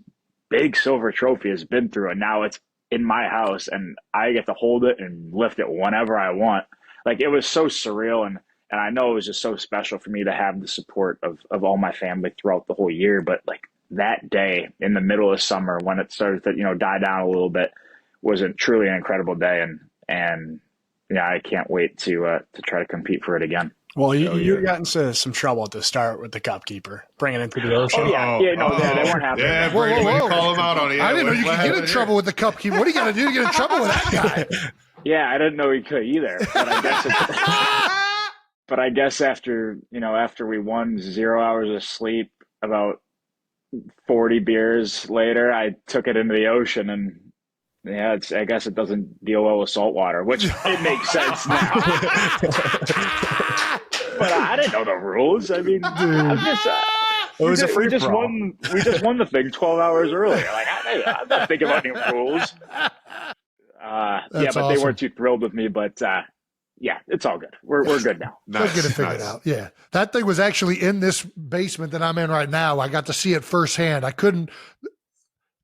big silver trophy has been through. And now it's in my house and I get to hold it and lift it whenever I want. It was so surreal. And I know it was just so special for me to have the support of all my family throughout the whole year. But that day in the middle of summer when it started to, die down a little bit was truly an incredible day. And I can't wait to try to compete for it again. Well, you got into some trouble at the start with the cup keeper, bringing it into the ocean. They weren't happy. Yeah, Brady, whoa. call him out on it. Yeah, I didn't know you could get in trouble with the cup keeper. What do you got to do to get in trouble with that guy? Yeah, I didn't know he could either. But I guess But I guess after we won, 0 hours of sleep, about 40 beers later, I took it into the ocean, and I guess it doesn't deal well with salt water, which it makes sense now. But I didn't know the rules. I mean, I'm just it was a free we just won the thing 12 hours earlier. I'm not thinking about any rules. But awesome. They weren't too thrilled with me. But it's all good. We're good now. Let's get it figured out. Yeah. That thing was actually in this basement that I'm in right now. I got to see it firsthand.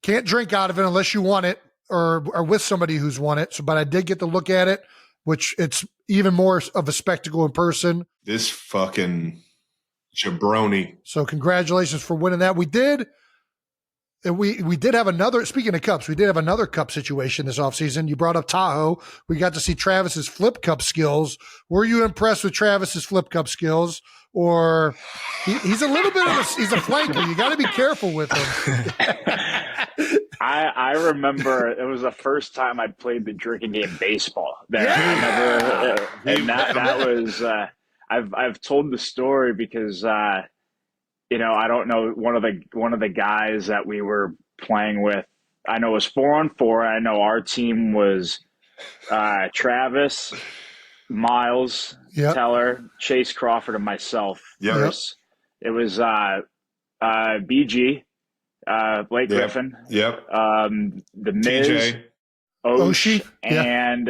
Can't drink out of it unless you want it or with somebody who's won it. But I did get to look at it, which it's even more of a spectacle in person. This fucking jabroni. So congratulations for winning that. We did have another, speaking of cups, we did have another cup situation this offseason. You brought up Tahoe. We got to see Travis's flip cup skills. Were you impressed with Travis's flip cup skills? Or he's a little bit he's a flanker. You got to be careful with him. I remember it was the first time I played the drinking game baseball there. Yeah. That was, I've told the story because, I don't know, one of the guys that we were playing with, I know it was 4-on-4. I know our team was Travis, Miles Teller, Chase Crawford, and myself. First. It was BG, Blake Griffin. The Miz, TJ. Oshie, and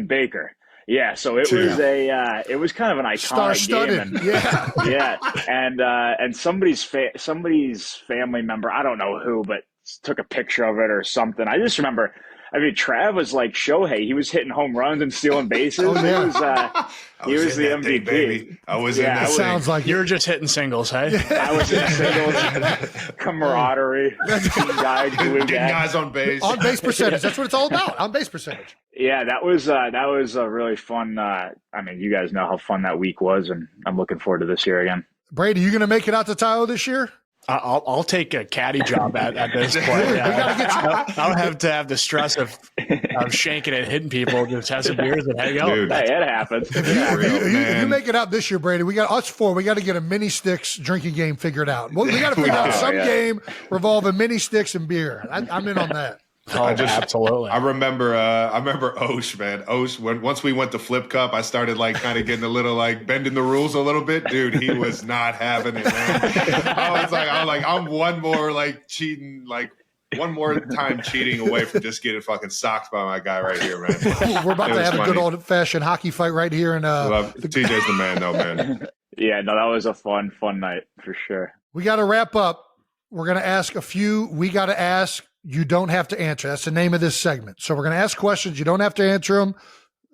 Baker. Yeah, so it was it was kind of an iconic game. And somebody's family member, I don't know who, but took a picture of it or something. I just remember, Trav was like Shohei. He was hitting home runs and stealing bases. He was the MVP. Day, baby. I was in that. Sounds like you're just hitting singles, hey? I was in singles. Camaraderie. Getting guys on base. On base percentage. That's what it's all about. On base percentage. Yeah, that was a really fun. You guys know how fun that week was, and I'm looking forward to this year again. Brady, you going to make it out to Tahoe this year? I'll take a caddy job at this point. Yeah. I don't have to have the stress of shanking and hitting people. Just have some beers and hang out. Hey, it happens. If you make it out this year, Brady, we got us four. We got to get a mini sticks drinking game figured out. We got to figure out some game revolving mini sticks and beer. I'm in on that. Absolutely. I remember Osh, man. Osh, once we went to Flip Cup, I started kind of getting a little bending the rules a little bit. Dude, he was not having it, man. I was like, I'm one more cheating, one more time cheating away from just getting fucking socked by my guy right here, man. We're about to have a good old fashioned hockey fight right here. And TJ's the man, though, man. Yeah, no, that was a fun night for sure. We got to wrap up. We're going to ask a few. We got to ask. You don't have to answer. That's the name of this segment. So we're going to ask questions. You don't have to answer them.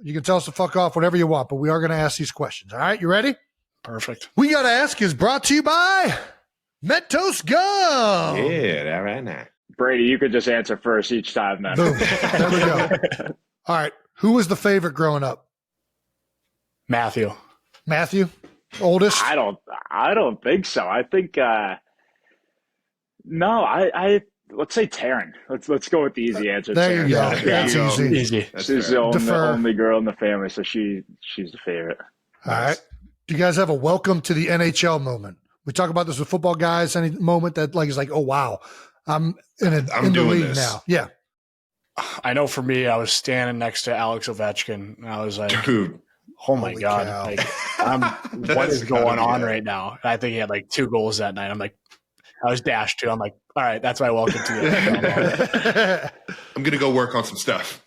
You can tell us to fuck off, whatever you want, but we are going to ask these questions. All right, you ready? Perfect. We Got to Ask is brought to you by Mentos Gum. Yeah, that right now. Brady, you could just answer first each time, then. Boom. There we go. All right. Who was the favorite growing up? Matthew? Oldest? I don't think so. I think let's say Taryn. Let's go with the easy answer. There you go. That's easy. She's the only girl in the family, so she's the favorite. All right. Do you guys have a welcome to the NHL moment? We talk about this with football guys. Any moment that is like, oh wow, I'm in the league now. Yeah. I know for me, I was standing next to Alex Ovechkin, and I was like, dude, oh my God, what is going on right now? And I think he had 2 goals that night. I'm like, I was dashed too. I'm like, all right, that's my welcome to the NFL. I'm going to go work on some stuff.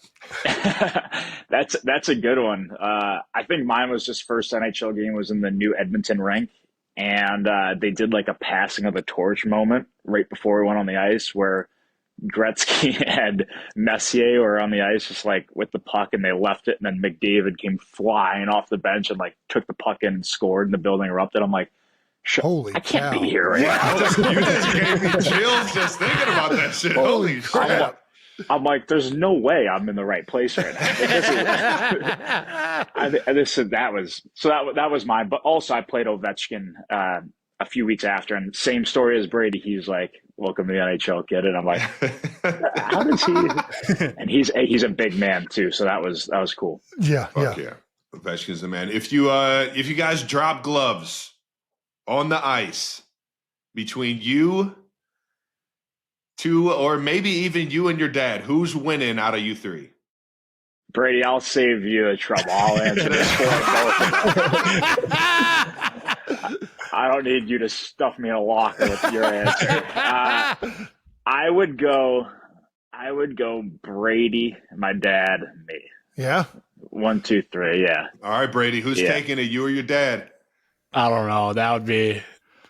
That's a good one. I think mine was just first NHL game was in the new Edmonton rink. And they did a passing of the torch moment right before we went on the ice where Gretzky and Messier were on the ice just with the puck and they left it. And then McDavid came flying off the bench and took the puck in and scored and the building erupted. I'm like, holy I can't cow. be here right now. You just gave me chills just thinking about that shit. Holy crap. I'm like, there's no way I'm in the right place right now. That was mine. But also I played Ovechkin a few weeks after, and same story as Brady. He's like, welcome to the NHL, kid. And I'm like, how does he? And he's a big man too. So that was cool. Yeah. Yeah. Ovechkin's the man. If you guys drop gloves on the ice between you two, or maybe even you and your dad, who's winning out of you three? Brady, I'll save you the trouble. I'll answer this for both. I don't need you to stuff me in a locker with your answer. I would go Brady, my dad, and me. Yeah. 1, 2, 3. Yeah. All right, Brady, who's taking it? You or your dad? I don't know. That would be.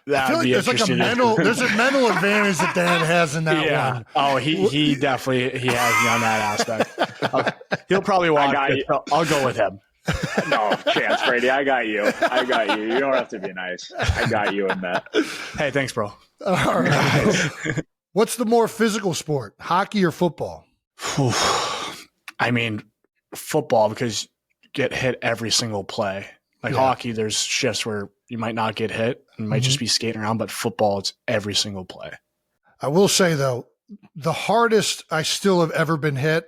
I feel like there's a mental advantage that Dad has in that one. Oh, he definitely has me on that aspect. He'll probably walk. I'll go with him. No chance, Brady. I got you. You don't have to be nice. I got you in that. Hey, thanks, bro. All right. What's the more physical sport, hockey or football? I mean, football, because you get hit every single play. Hockey, there's shifts where you might not get hit and might just be skating around, but football, it's every single play. I will say, though, the hardest I still have ever been hit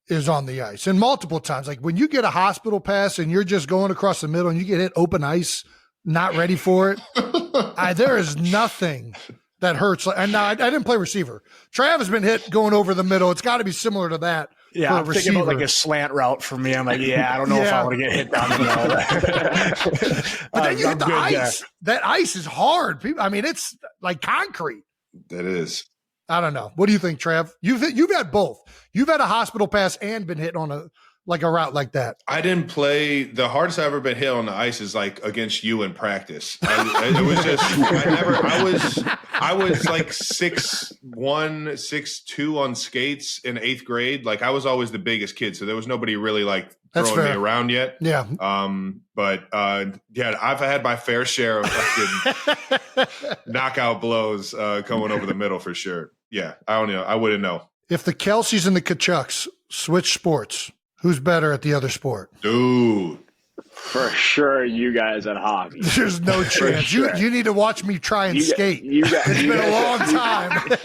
is on the ice, and multiple times. Like when you get a hospital pass and you're just going across the middle and you get hit open ice, not ready for it, there is nothing that hurts. And now I didn't play receiver. Trav has been hit going over the middle. It's got to be similar to that Yeah, I'm thinking about like a slant route for me. I'm like, I don't know if I want to get hit down the middle. But then you hit the ice. That ice is hard. It's like concrete. That is. I don't know. What do you think, Trav? You've had both. You've had a hospital pass and been hit on a route like that. I didn't play. The hardest I've ever been hit on the ice is like against you in practice. It was just I was like 6'1", 6'2" on skates in 8th grade. Like I was always the biggest kid, so there was nobody really like throwing me around yet. Yeah. But I've had my fair share of fucking knockout blows coming over the middle for sure. Yeah, I don't know. I wouldn't know. If the Kelseys and the Tkachuks switch sports, who's better at the other sport? Dude. For sure, you guys at hockey. There's no chance. Sure. You need to watch me try and skate. It's been a long time.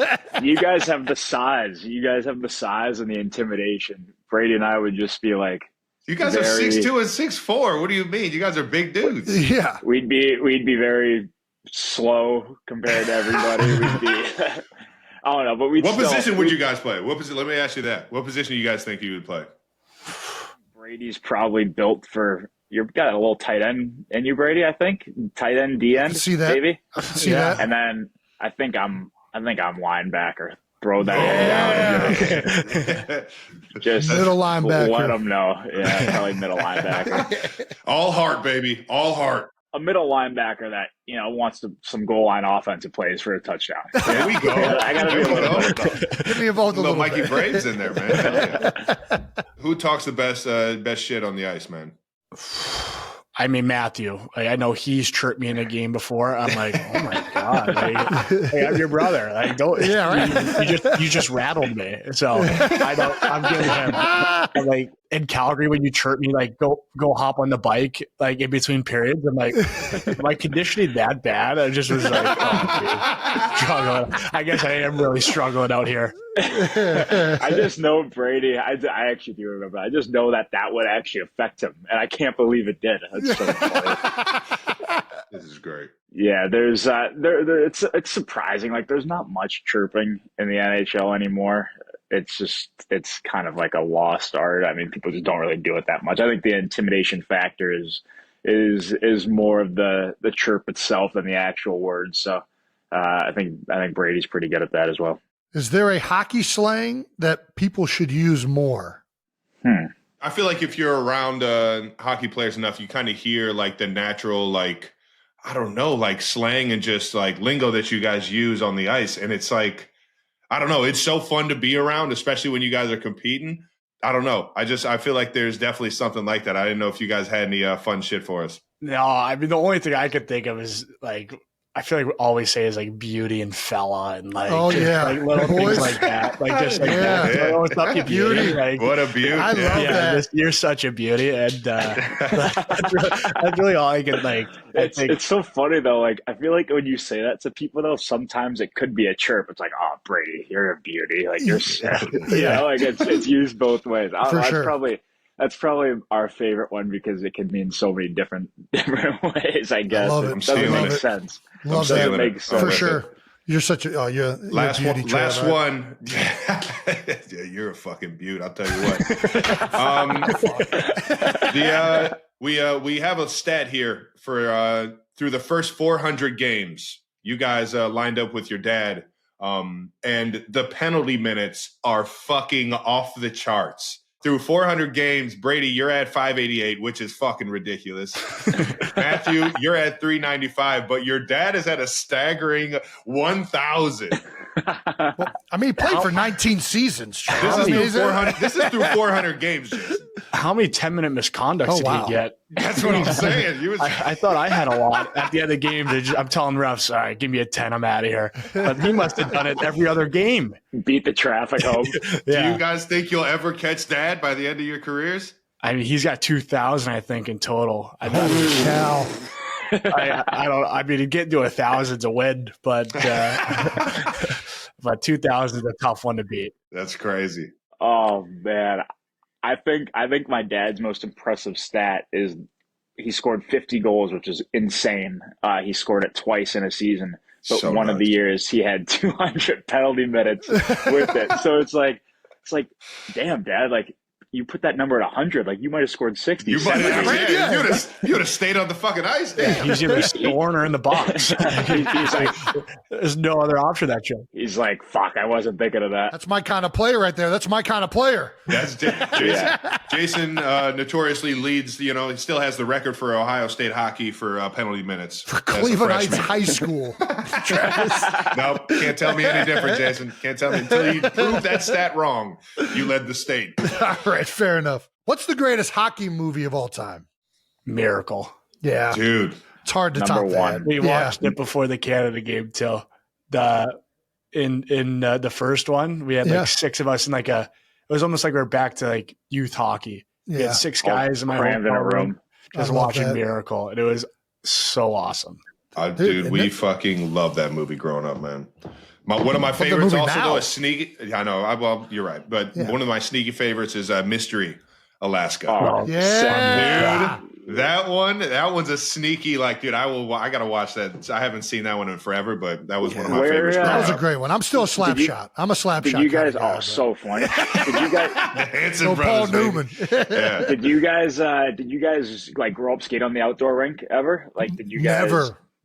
You guys have the size. You guys have the size and the intimidation. Brady and I would just be like, you guys are 6'2" and 6'4". What do you mean? You guys are big dudes. Yeah. We'd be very slow compared to everybody. We'd be I don't know, but what position would you guys play? Let me ask you that. What position do you guys think you would play? Brady's probably built for. You've got a little tight end in you, Brady. I think tight end, D end. See that? Maybe. See that? And then I think I'm linebacker. Throw that down. Just middle linebacker. Let them know. Yeah, probably middle linebacker. All heart, baby. All heart. A middle linebacker that wants some goal line offensive plays for a touchdown. There we go. I got to be a little better. Get me involved a little Mikey bit. Braves in there, man. Who talks the best shit on the ice, man? I mean, Matthew. Like, I know he's chirped me in a game before. I'm like, oh my god, like, I'm your brother. Like, don't. Yeah, right. You just rattled me. So I'm giving him. I'm like in Calgary when you chirp me, like go hop on the bike, like in between periods. I'm like, my conditioning that bad? I just was like, struggling. I guess I am really struggling out here. I just know Brady. I actually do remember. I just know that would actually affect him, and I can't believe it did. That's so funny. This is great. Yeah, there's it's surprising. Like, there's not much chirping in the NHL anymore. It's kind of like a lost art. I mean, people just don't really do it that much. I think the intimidation factor is more of the chirp itself than the actual words. So I think Brady's pretty good at that as well. Is there a hockey slang that people should use more? I feel like if you're around hockey players enough, you kind of hear like the natural, like, I don't know, like slang and just like lingo that you guys use on the ice. And it's like, I don't know, it's so fun to be around, especially when you guys are competing. I don't know. I feel like there's definitely something like that. I didn't know if you guys had any fun shit for us. No, I mean, the only thing I could think of is like, I feel like we always say is like beauty and fella and like, like little things like that. Like just like that. Yeah. Oh, what's up, you beauty? Like, What a beauty. I love that. You're such a beauty. And that's really all I can like. It's so funny though. Like, I feel like when you say that to people though, sometimes it could be a chirp. It's like, oh, Brady, you're a beauty. Like, you're like it's used both ways. For sure. That's probably our favorite one because it can mean so many different ways, I guess. I love it. It doesn't make sense. Love that. it. Makes sense. For sure. You're such a you're last a beauty, one. Trav, Last right? one. Yeah, you're a fucking beaut. I'll tell you what. We have a stat here for through the first 400 games. You guys lined up with your dad, and the penalty minutes are fucking off the charts. Through 400 games, Brady, you're at 588, which is fucking ridiculous. Matthew, you're at 395, but your dad is at a staggering 1,000. Well, I mean, he played for 19 seasons. This is through 400 games, Jason. How many 10-minute misconducts did he get? That's what I'm saying. I thought I had a lot at the end of the game. I'm telling refs, all right, give me a 10, I'm out of here. But he must have done it every other game. Beat the traffic home. Do you guys think you'll ever catch Dad by the end of your careers? I mean, he's got 2,000, I think, in total. Holy cow. I don't. I mean, to get to 1,000's a win, but 2,000 is a tough one to beat. That's crazy. Oh man, I think my dad's most impressive stat is he scored 50 goals, which is insane. He scored it twice in a season, but one of the years he had 200 penalty minutes with it. So it's like It's like, damn, Dad, like you put that number at 100, like you might have scored 60. You would have stayed on the fucking ice. Damn. He's either scoring or in the box. He's like, there's no other option that show. He's like, fuck, I wasn't thinking of that. That's my kind of player right there. That's my kind of player. That's Jason. Jason notoriously leads, he still has the record for Ohio State hockey for penalty minutes. For Cleveland Heights High School. Nope, can't tell me any different, Jason. Can't tell me until you prove that stat wrong. You led the state. All right, fair enough. What's the greatest hockey movie of all time? Miracle. Yeah. Dude. It's hard to Number top one. that. We watched it before the Canada game too. In the first one, we had like 6 of us in like it was almost like we were back to like youth hockey. We had 6 guys in my hotel room just watching Miracle, and it was so awesome. Dude, we fucking love that movie growing up, man. One of my favorites also, though, is sneaky. I know. Well, you're right. But one of my sneaky favorites is Mystery Alaska. Oh, yeah. Dude, that one's a sneaky, like, dude, I got to watch that. I haven't seen that one in forever, but that was one of my favorites. That was a great one. I'm still a slap shot. I'm a slap shot. Did you guys, so funny. Did you guys, the Hanson Paul brothers, Newman. Yeah. Did you guys like grow up skate on the outdoor rink ever? Like, did you guys?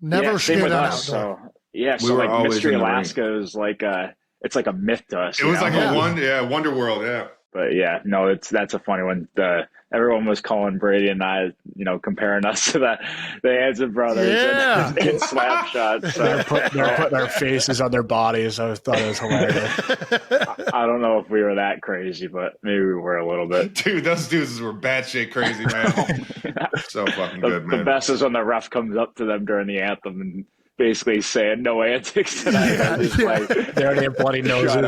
Never same skate with on us. outdoor. So, yeah. We So were like always Mystery in the Alaska is like, it's like a myth to us. It was like Yeah. Wonder World, yeah. But yeah, no, that's a funny one. Everyone was calling Brady and I, comparing us to the Hanson brothers and slap shots. So. They're putting our faces on their bodies. I thought it was hilarious. I don't know if we were that crazy, but maybe we were a little bit. Dude, those dudes were batshit crazy, man. So fucking good, man. The best is when the ref comes up to them during the anthem and basically saying no antics tonight. Like, they already have bloody noses.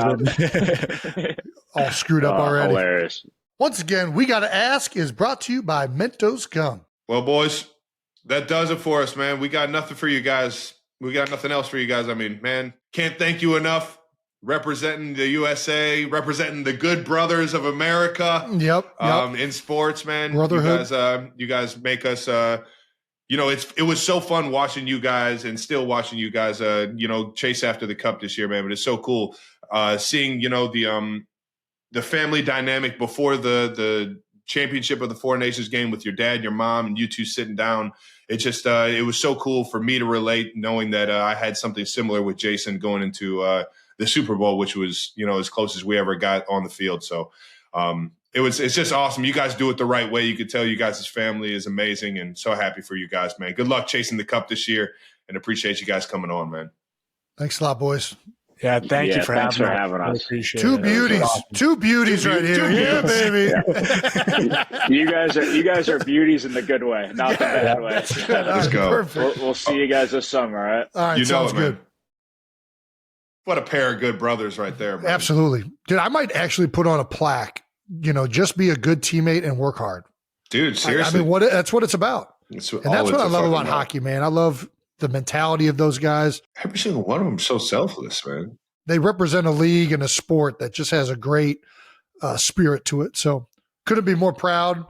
All screwed up already. Hilarious. Once again, We Gotta Ask is brought to you by Mentos Gum. Well, boys, that does it for us, man. We got nothing for you guys. We got nothing else for you guys. I mean, man, can't thank you enough. Representing the USA, representing the good brothers of America. Yep. In sports, man. Brotherhood. You guys make us it was so fun watching you guys and still watching you guys chase after the cup this year, man. But it's so cool seeing, the family dynamic before the championship of the Four Nations game with your dad, your mom, and you two sitting down. It just it was so cool for me to relate, knowing that I had something similar with Jason going into the Super Bowl, which was as close as we ever got on the field. So it's just awesome. You guys do it the right way. You could tell you guys' family is amazing, and so happy for you guys, man. Good luck chasing the cup this year, and appreciate you guys coming on, man. Thanks a lot, boys. Yeah, thanks for having us. Appreciate Two beauties right here. Yeah, baby. Yeah. You guys are beauties in the good way, not the bad way. Let's go. We'll see you guys this summer, all right? All right, sounds good. Man. What a pair of good brothers right there, man. Absolutely. Dude, I might actually put on a plaque, just be a good teammate and work hard. Dude, seriously. I mean, that's what it's about. That's what I love about hockey, man. I love the mentality of those guys. Every single one of them is so selfless, man. They represent a league and a sport that just has a great spirit to it. So couldn't be more proud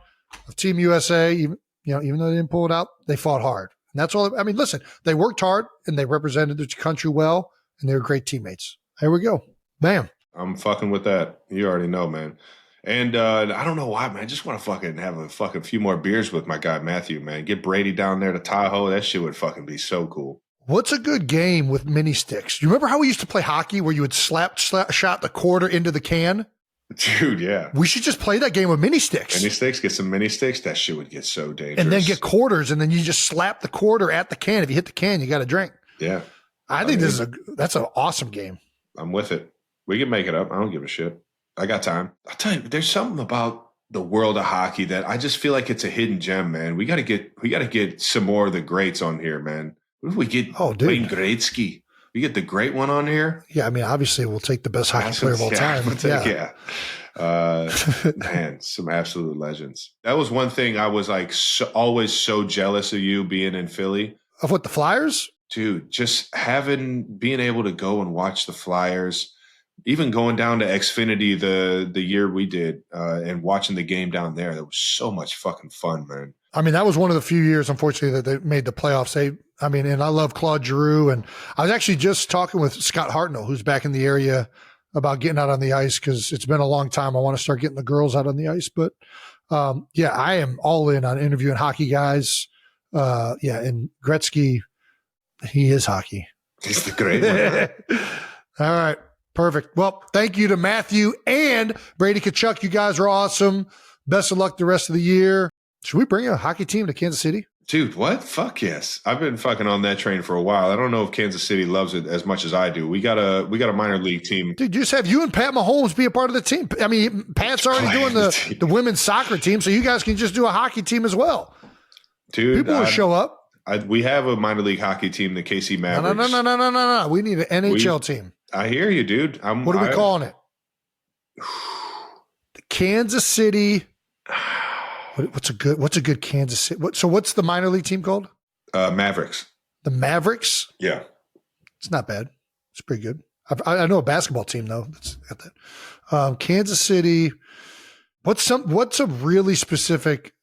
of Team USA. Even though they didn't pull it out, they fought hard. And that's all. I mean, listen, they worked hard and they represented their country well, and they were great teammates. There we go. Bam. I'm fucking with that. You already know, man. And I don't know why, man. I just want to fucking have a fucking few more beers with my guy, Matthew, man. Get Brady down there to Tahoe. That shit would fucking be so cool. What's a good game with mini sticks? You remember how we used to play hockey where you would shot the quarter into the can? Dude, yeah. We should just play that game with mini sticks. Mini sticks, get some mini sticks. That shit would get so dangerous. And then get quarters, and then you just slap the quarter at the can. If you hit the can, you got a drink. Yeah. I think that's an awesome game. I'm with it. We can make it up. I don't give a shit. I got time. I'll tell you, there's something about the world of hockey that I just feel like it's a hidden gem, man. We gotta get some more of the greats on here, man. What if we get Wayne Gretzky? We get the great one on here. Yeah, I mean, obviously we'll take the best hockey player of all time. Man, some absolute legends. That was one thing I was like always so jealous of you being in Philly. Of what, the Flyers? Dude, just being able to go and watch the Flyers, even going down to Xfinity the year we did and watching the game down there. That was so much fucking fun, man. I mean, that was one of the few years, unfortunately, that they made the playoffs. And I love Claude Giroux. And I was actually just talking with Scott Hartnell, who's back in the area about getting out on the ice because it's been a long time. I want to start getting the girls out on the ice. But yeah, I am all in on interviewing hockey guys. And Gretzky, he is hockey. He's the great one. All right. Perfect. Well, thank you to Matthew and Brady Tkachuk. You guys are awesome. Best of luck the rest of the year. Should we bring a hockey team to Kansas City? Dude, what? Fuck yes. I've been fucking on that train for a while. I don't know if Kansas City loves it as much as I do. We got a minor league team. Dude, just have you and Pat Mahomes be a part of the team. I mean, Pat's already doing the women's soccer team, so you guys can just do a hockey team as well. Dude, people will show up. We have a minor league hockey team, the KC Mavericks. No. We need an NHL team. I hear you, dude. What are we calling it? The Kansas City. What's a good Kansas City? What's the minor league team called? Mavericks. The Mavericks? Yeah. It's not bad. It's pretty good. I know a basketball team though. That's got that. Kansas City. What's a really specific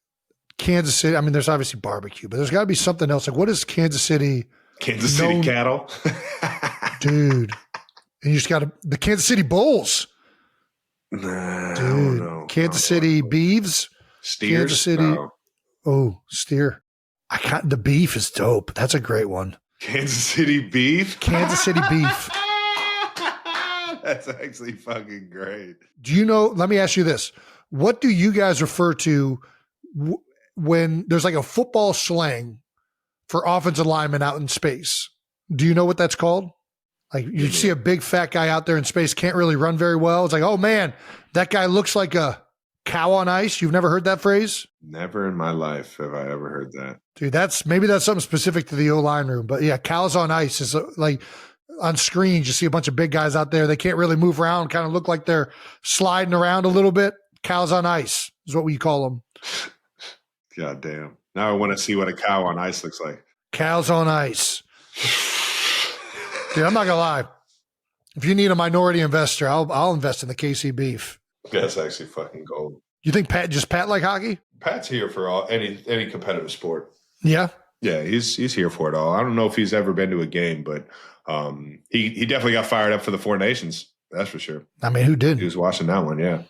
Kansas City? I mean, there's obviously barbecue, but there's got to be something else. Like, what is Kansas City? Kansas City cattle, dude. And you just got the Kansas City Bulls. Nah, dude. I don't know. Kansas City Beeves. Steers. Kansas City. No. Oh, steer. The beef is dope. That's a great one. Kansas City beef. Kansas City beef. That's actually fucking great. Do you know? Let me ask you this: what do you guys refer to when there's like a football slang for offensive linemen out in space? Do you know what that's called? Like you see a big fat guy out there in space, can't really run very well. It's like, oh man, that guy looks like a cow on ice. You've never heard that phrase? Never in my life have I ever heard that. Dude, that's something specific to the O-line room. But yeah, cows on ice is like on screens. You see a bunch of big guys out there. They can't really move around, kind of look like they're sliding around a little bit. Cows on ice is what we call them. God damn. Now I want to see what a cow on ice looks like. Cows on ice. Dude, I'm not going to lie. If you need a minority investor, I'll invest in the KC beef. That's actually fucking gold. You think Pat like hockey? Pat's here for any competitive sport. Yeah. Yeah, he's here for it all. I don't know if he's ever been to a game, but he definitely got fired up for the Four Nations. That's for sure. I mean, who didn't? He was watching that one, yeah.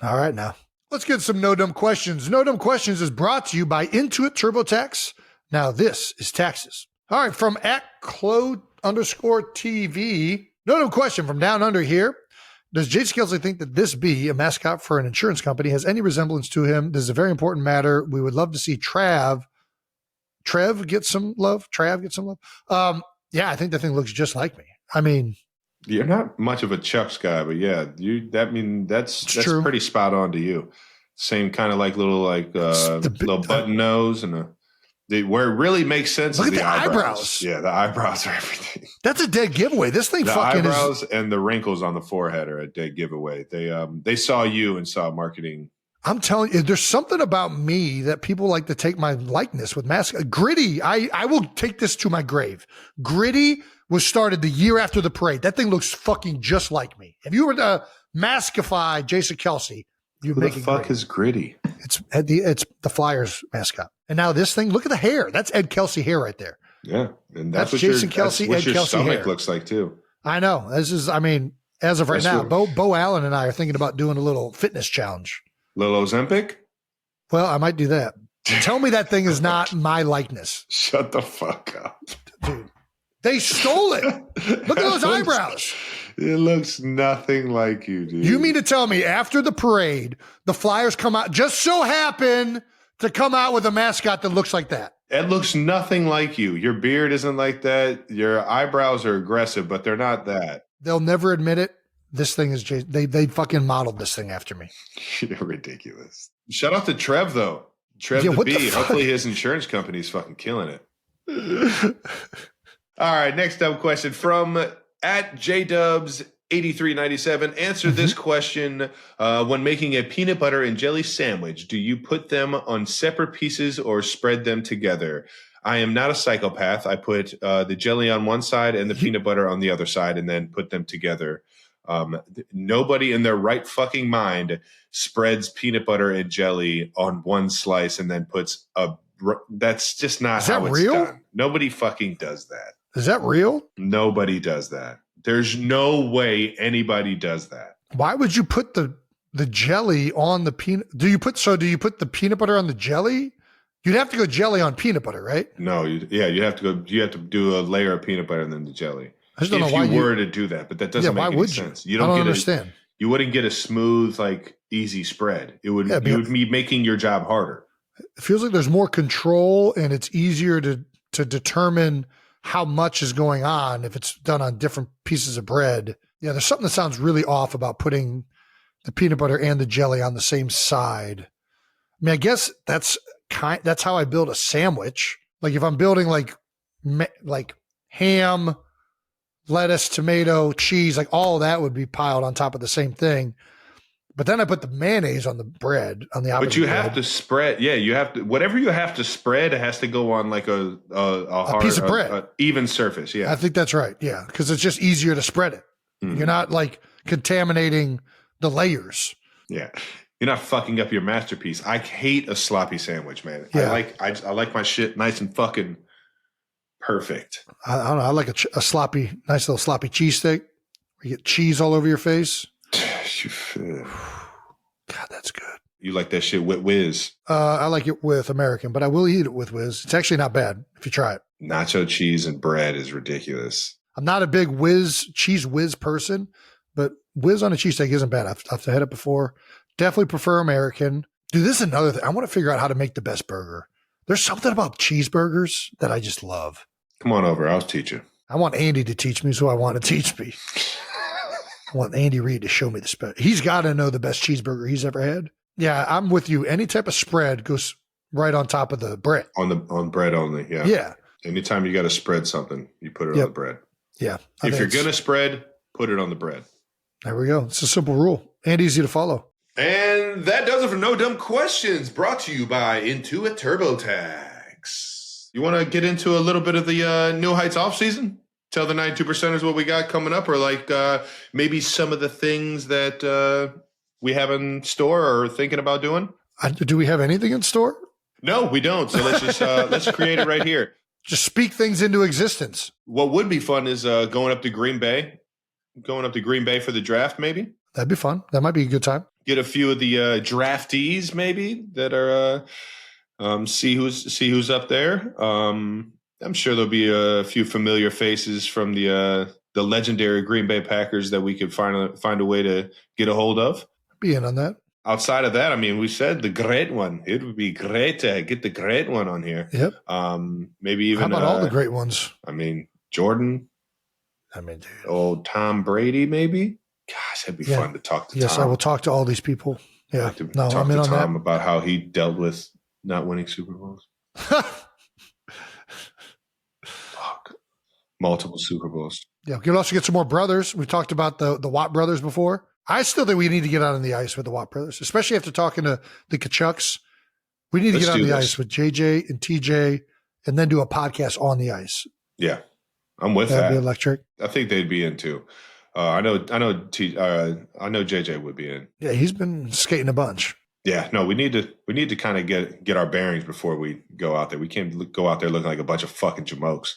All right, now. Let's get some No Dumb Questions. No Dumb Questions is brought to you by Intuit TurboTax. Now, this is taxes. All right, from @Claude_TV. No Dumb Question from down under here. Does Jason Kelsey think that this bee, a mascot for an insurance company, has any resemblance to him? This is a very important matter. We would love to see Trev get some love. Yeah, I think that thing looks just like me. I mean, you're not much of a Chucks guy, but yeah, that's true. Pretty spot on to you. Same kind of little button nose and where it really makes sense. Look is at the eyebrows. Yeah, the eyebrows are everything. That's a dead giveaway. This thing the fucking eyebrows and the wrinkles on the forehead are a dead giveaway. They saw you and saw marketing. I'm telling you, there's something about me that people like to take my likeness with mascot. Gritty, I will take this to my grave. Gritty was started the year after the parade. That thing looks fucking just like me. If you were to maskify Jason Kelsey, you'd make it Who the fuck Gritty. is Gritty? It's the Flyers mascot. And now this thing, look at the hair. That's Ed Kelsey hair right there. Yeah, and that's what Jason Kelsey, what Ed your Kelsey stomach hair. looks like too. I know. This is, I mean, as of right now, Bo Allen and I are thinking about doing a little fitness challenge. Little Ozempic? Well, I might do that. Tell me that thing is not my likeness. Shut the fuck up. Dude, they stole it. Look at those eyebrows. It looks nothing like you, dude. You mean to tell me after the parade, the Flyers come out, just so happen to come out with a mascot that looks like that? It looks nothing like you. Your beard isn't like that. Your eyebrows are aggressive, but they're not that. They'll never admit it. This thing is they fucking modeled this thing after me. You're ridiculous. Shout out to Trev though. Trev Yeah, the what the Bee. fuck? Hopefully his insurance company is fucking killing it. All right, next up question from @JDubs8397. Answer this question. When making a peanut butter and jelly sandwich, do you put them on separate pieces or spread them together? I am not a psychopath. I put the jelly on one side and the peanut butter on the other side and then put them together. Nobody in their right fucking mind spreads peanut butter and jelly on one slice and then puts that's just not how it's real? done. Nobody fucking does that. Is that real? Nobody does that. There's no way anybody does that. Why would you put the jelly on the peanut? Do you put the peanut butter on the jelly? You'd have to go jelly on peanut butter, right? No, you have to do a layer of peanut butter and then the jelly. I just don't know why you were to do that, but that doesn't make any sense. You don't understand. You wouldn't get a smooth, like, easy spread. You would be making your job harder. It feels like there's more control and it's easier to determine how much is going on if it's done on different pieces of bread. Yeah, there's something that sounds really off about putting the peanut butter and the jelly on the same side. I mean, I guess that's how I build a sandwich. Like if I'm building like ham, lettuce, tomato, cheese, like all of that would be piled on top of the same thing. But then I put the mayonnaise on the bread, on the outside. But you have to spread. Yeah, you have to. Whatever you have to spread has to go on like a hard, piece of bread, a even surface. Yeah, I think that's right. Yeah, because it's just easier to spread it. Mm-hmm. You're not like contaminating the layers. Yeah, you're not fucking up your masterpiece. I hate a sloppy sandwich, man. Yeah. I like my shit nice and fucking perfect. I don't know. I like a sloppy, nice little sloppy cheesesteak. You get cheese all over your face. God, that's good. You like that shit with whiz? I like it with American, but I will eat it with whiz. It's actually not bad if you try it. Nacho cheese and bread is ridiculous. I'm not a big cheese whiz person, but whiz on a cheesesteak isn't bad. I've had it before. Definitely prefer American. Dude, this is another thing. I want to figure out how to make the best burger. There's something about cheeseburgers that I just love. Come on over. I'll teach you. I want Andy to teach me, so I want to teach me. I want Andy Reid to show me the spread. He's got to know the best cheeseburger he's ever had. Yeah, I'm with you. Any type of spread goes right on top of the bread. On bread only, yeah. Yeah. Anytime you got to spread something, you put it on the bread. Yeah. If you're going to spread, put it on the bread. There we go. It's a simple rule and easy to follow. And that does it for No Dumb Questions, brought to you by Intuit TurboTax. You want to get into a little bit of the New Heights offseason? Tell the 92%ers what we got coming up, or like maybe some of the things that we have in store or thinking about doing. Do we have anything in store? No, we don't. So let's just let's create it right here. Just speak things into existence. What would be fun is going up to Green Bay for the draft. Maybe that'd be fun. That might be a good time. Get a few of the draftees maybe that are see who's up there. I'm sure there'll be a few familiar faces from the legendary Green Bay Packers that we could find a way to get a hold of. Be in on that. Outside of that, I mean, we said the great one. It would be great to get the great one on here. Yep. Maybe even how about all the great ones? I mean, Jordan. I mean, dude. Old Tom Brady, maybe. Gosh, that'd be fun to talk to Tom. Yes, I will talk to all these people. Yeah. I'm in on Tom about how he dealt with not winning Super Bowls. Multiple Super Bowls. Yeah, we can also get some more brothers. We talked about the Watt brothers before. I still think we need to get out on the ice with the Watt brothers, especially after talking to the Tkachuks. We need to get on the ice with JJ and TJ and then do a podcast on the ice. Yeah, I'm with that. That'd be electric. I think they'd be in too. I know JJ would be in. Yeah, he's been skating a bunch. Yeah, no, we need to kind of get our bearings before we go out there. We can't go out there looking like a bunch of fucking jamokes.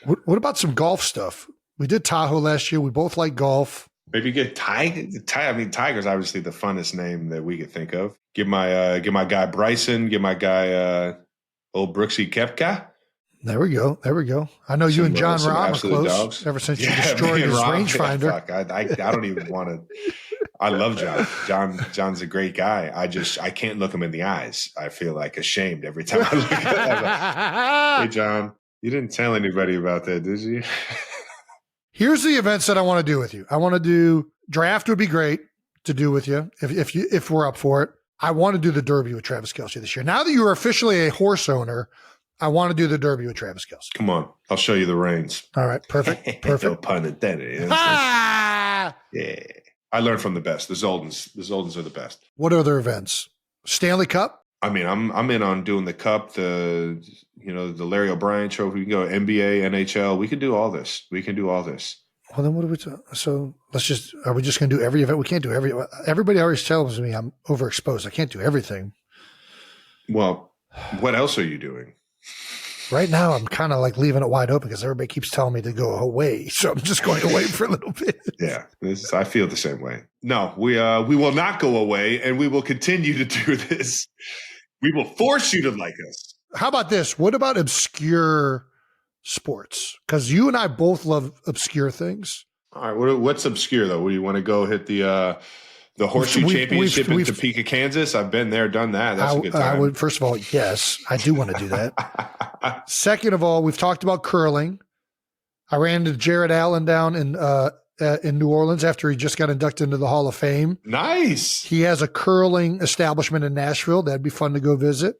What about some golf stuff? We did Tahoe last year. We both like golf. Maybe get Tiger. I mean, Tiger's obviously the funnest name that we could think of. Get my guy Bryson. Get my guy old Brooksy Koepka. There we go. I know you and John Rahm are close dogs. Ever since you destroyed his rangefinder. Yeah, fuck, I don't even want to. I love John. John's a great guy. I can't look him in the eyes. I feel like ashamed every time I look at him. Hey, John, you didn't tell anybody about that, did you? Here's the events that I want to do with you. I want to do draft would be great to do with you if we're up for it. I want to do the Derby with Travis Kelce this year. Now that you are officially a horse owner, I want to do the Derby with Travis Kelce. Come on, I'll show you the reins. All right, perfect. No pun intended. You know yeah, I learned from the best. The Zoldens are the best. What other events? Stanley Cup. I mean, I'm in on doing the Cup, the Larry O'Brien Trophy. We can go NBA, NHL. We can do all this. Well, then what do we do? So are we just going to do every event? We can't do everybody always tells me I'm overexposed. I can't do everything. Well, what else are you doing? Right now, I'm kind of like leaving it wide open because everybody keeps telling me to go away. So I'm just going away for a little bit. Yeah, I feel the same way. No, we will not go away, and we will continue to do this. We will force you to like us. How about this? What about obscure sports? Because you and I both love obscure things. All right, what's obscure though? You want to go hit the horseshoe championship in Topeka, Kansas? I've been there, done that. That's a good time. I would, first of all, yes, I do want to do that. Second of all, we've talked about curling. I ran into Jared Allen down in New Orleans after he just got inducted into the Hall of Fame. Nice. He has a curling establishment in Nashville. That'd be fun to go visit.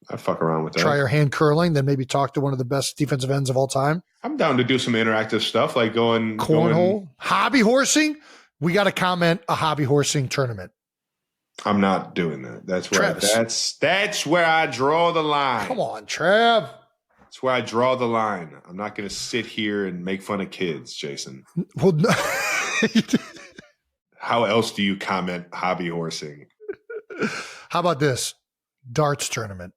I'd fuck around with that. Try our hand curling, then maybe talk to one of the best defensive ends of all time. I'm down to do some interactive stuff like cornhole, hobby horsing. We got to comment a hobby horsing tournament. I'm not doing that. That's where I draw the line. Come on, Trav. That's where I draw the line. I'm not going to sit here and make fun of kids, Jason. Well, no. How else do you comment hobby horsing? How about this? Darts tournament.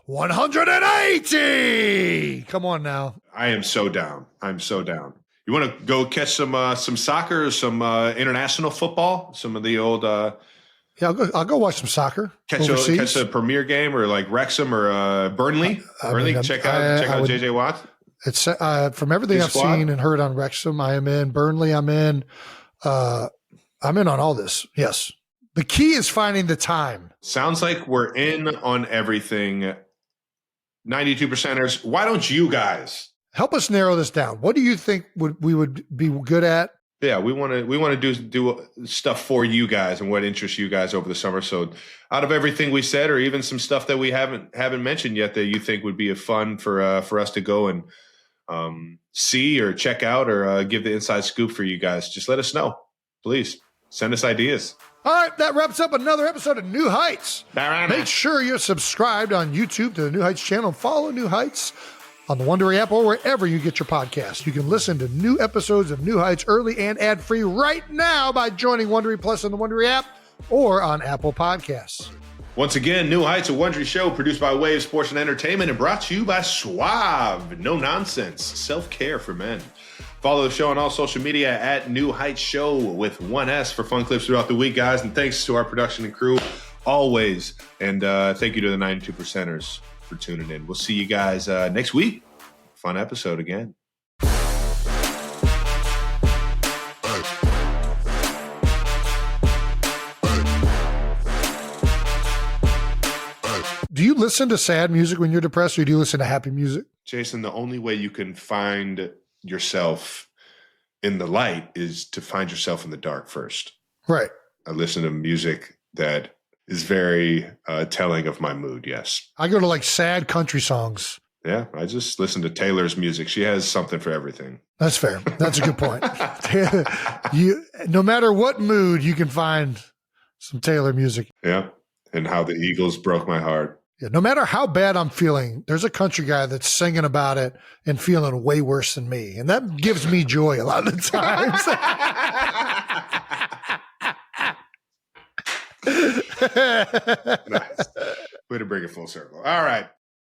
180. Come on now. I am so down. I'm so down. You want to go catch some soccer, some international football, some of the old. Yeah, I'll go watch some soccer. Catch a Premier game or like Wrexham or Burnley. Check out JJ Watt. It's from everything I've seen and heard on Wrexham. I am in Burnley. I'm in on all this. Yes. The key is finding the time. Sounds like we're in on everything. 92%ers. Why don't you guys help us narrow this down? What do you think we would be good at? Yeah, we want to do stuff for you guys and what interests you guys over the summer. So, out of everything we said, or even some stuff that we haven't mentioned yet that you think would be a fun for us to go and see or check out or give the inside scoop for you guys, just let us know. Please send us ideas. All right, that wraps up another episode of New Heights. Make sure you're subscribed on YouTube to the New Heights channel and follow New Heights on the Wondery App or wherever you get your podcasts. You can listen to new episodes of New Heights early and ad-free right now by joining Wondery Plus on the Wondery App or on Apple Podcasts. Once again, New Heights, a Wondery show produced by Wave Sports and Entertainment and brought to you by Suave. No nonsense, self-care for men. Follow the show on all social media at New Heights Show with 1S for fun clips throughout the week, guys. And thanks to our production and crew always. And thank you to the 92%ers for tuning in. We'll see you guys next week. Fun episode again. Do you listen to sad music when you're depressed, or do you listen to happy music? Jason, the only way you can find yourself in the light is to find yourself in the dark first. Right. I listen to music that is very telling of my mood, yes. I go to like sad country songs. Yeah, I just listen to Taylor's music. She has something for everything. That's fair. That's a good point. No matter what mood, you can find some Taylor music. Yeah, and How the Eagles Broke My Heart. Yeah, no matter how bad I'm feeling, there's a country guy that's singing about it and feeling way worse than me. And that gives me joy a lot of the times. Nice. Way to bring it full circle. All right.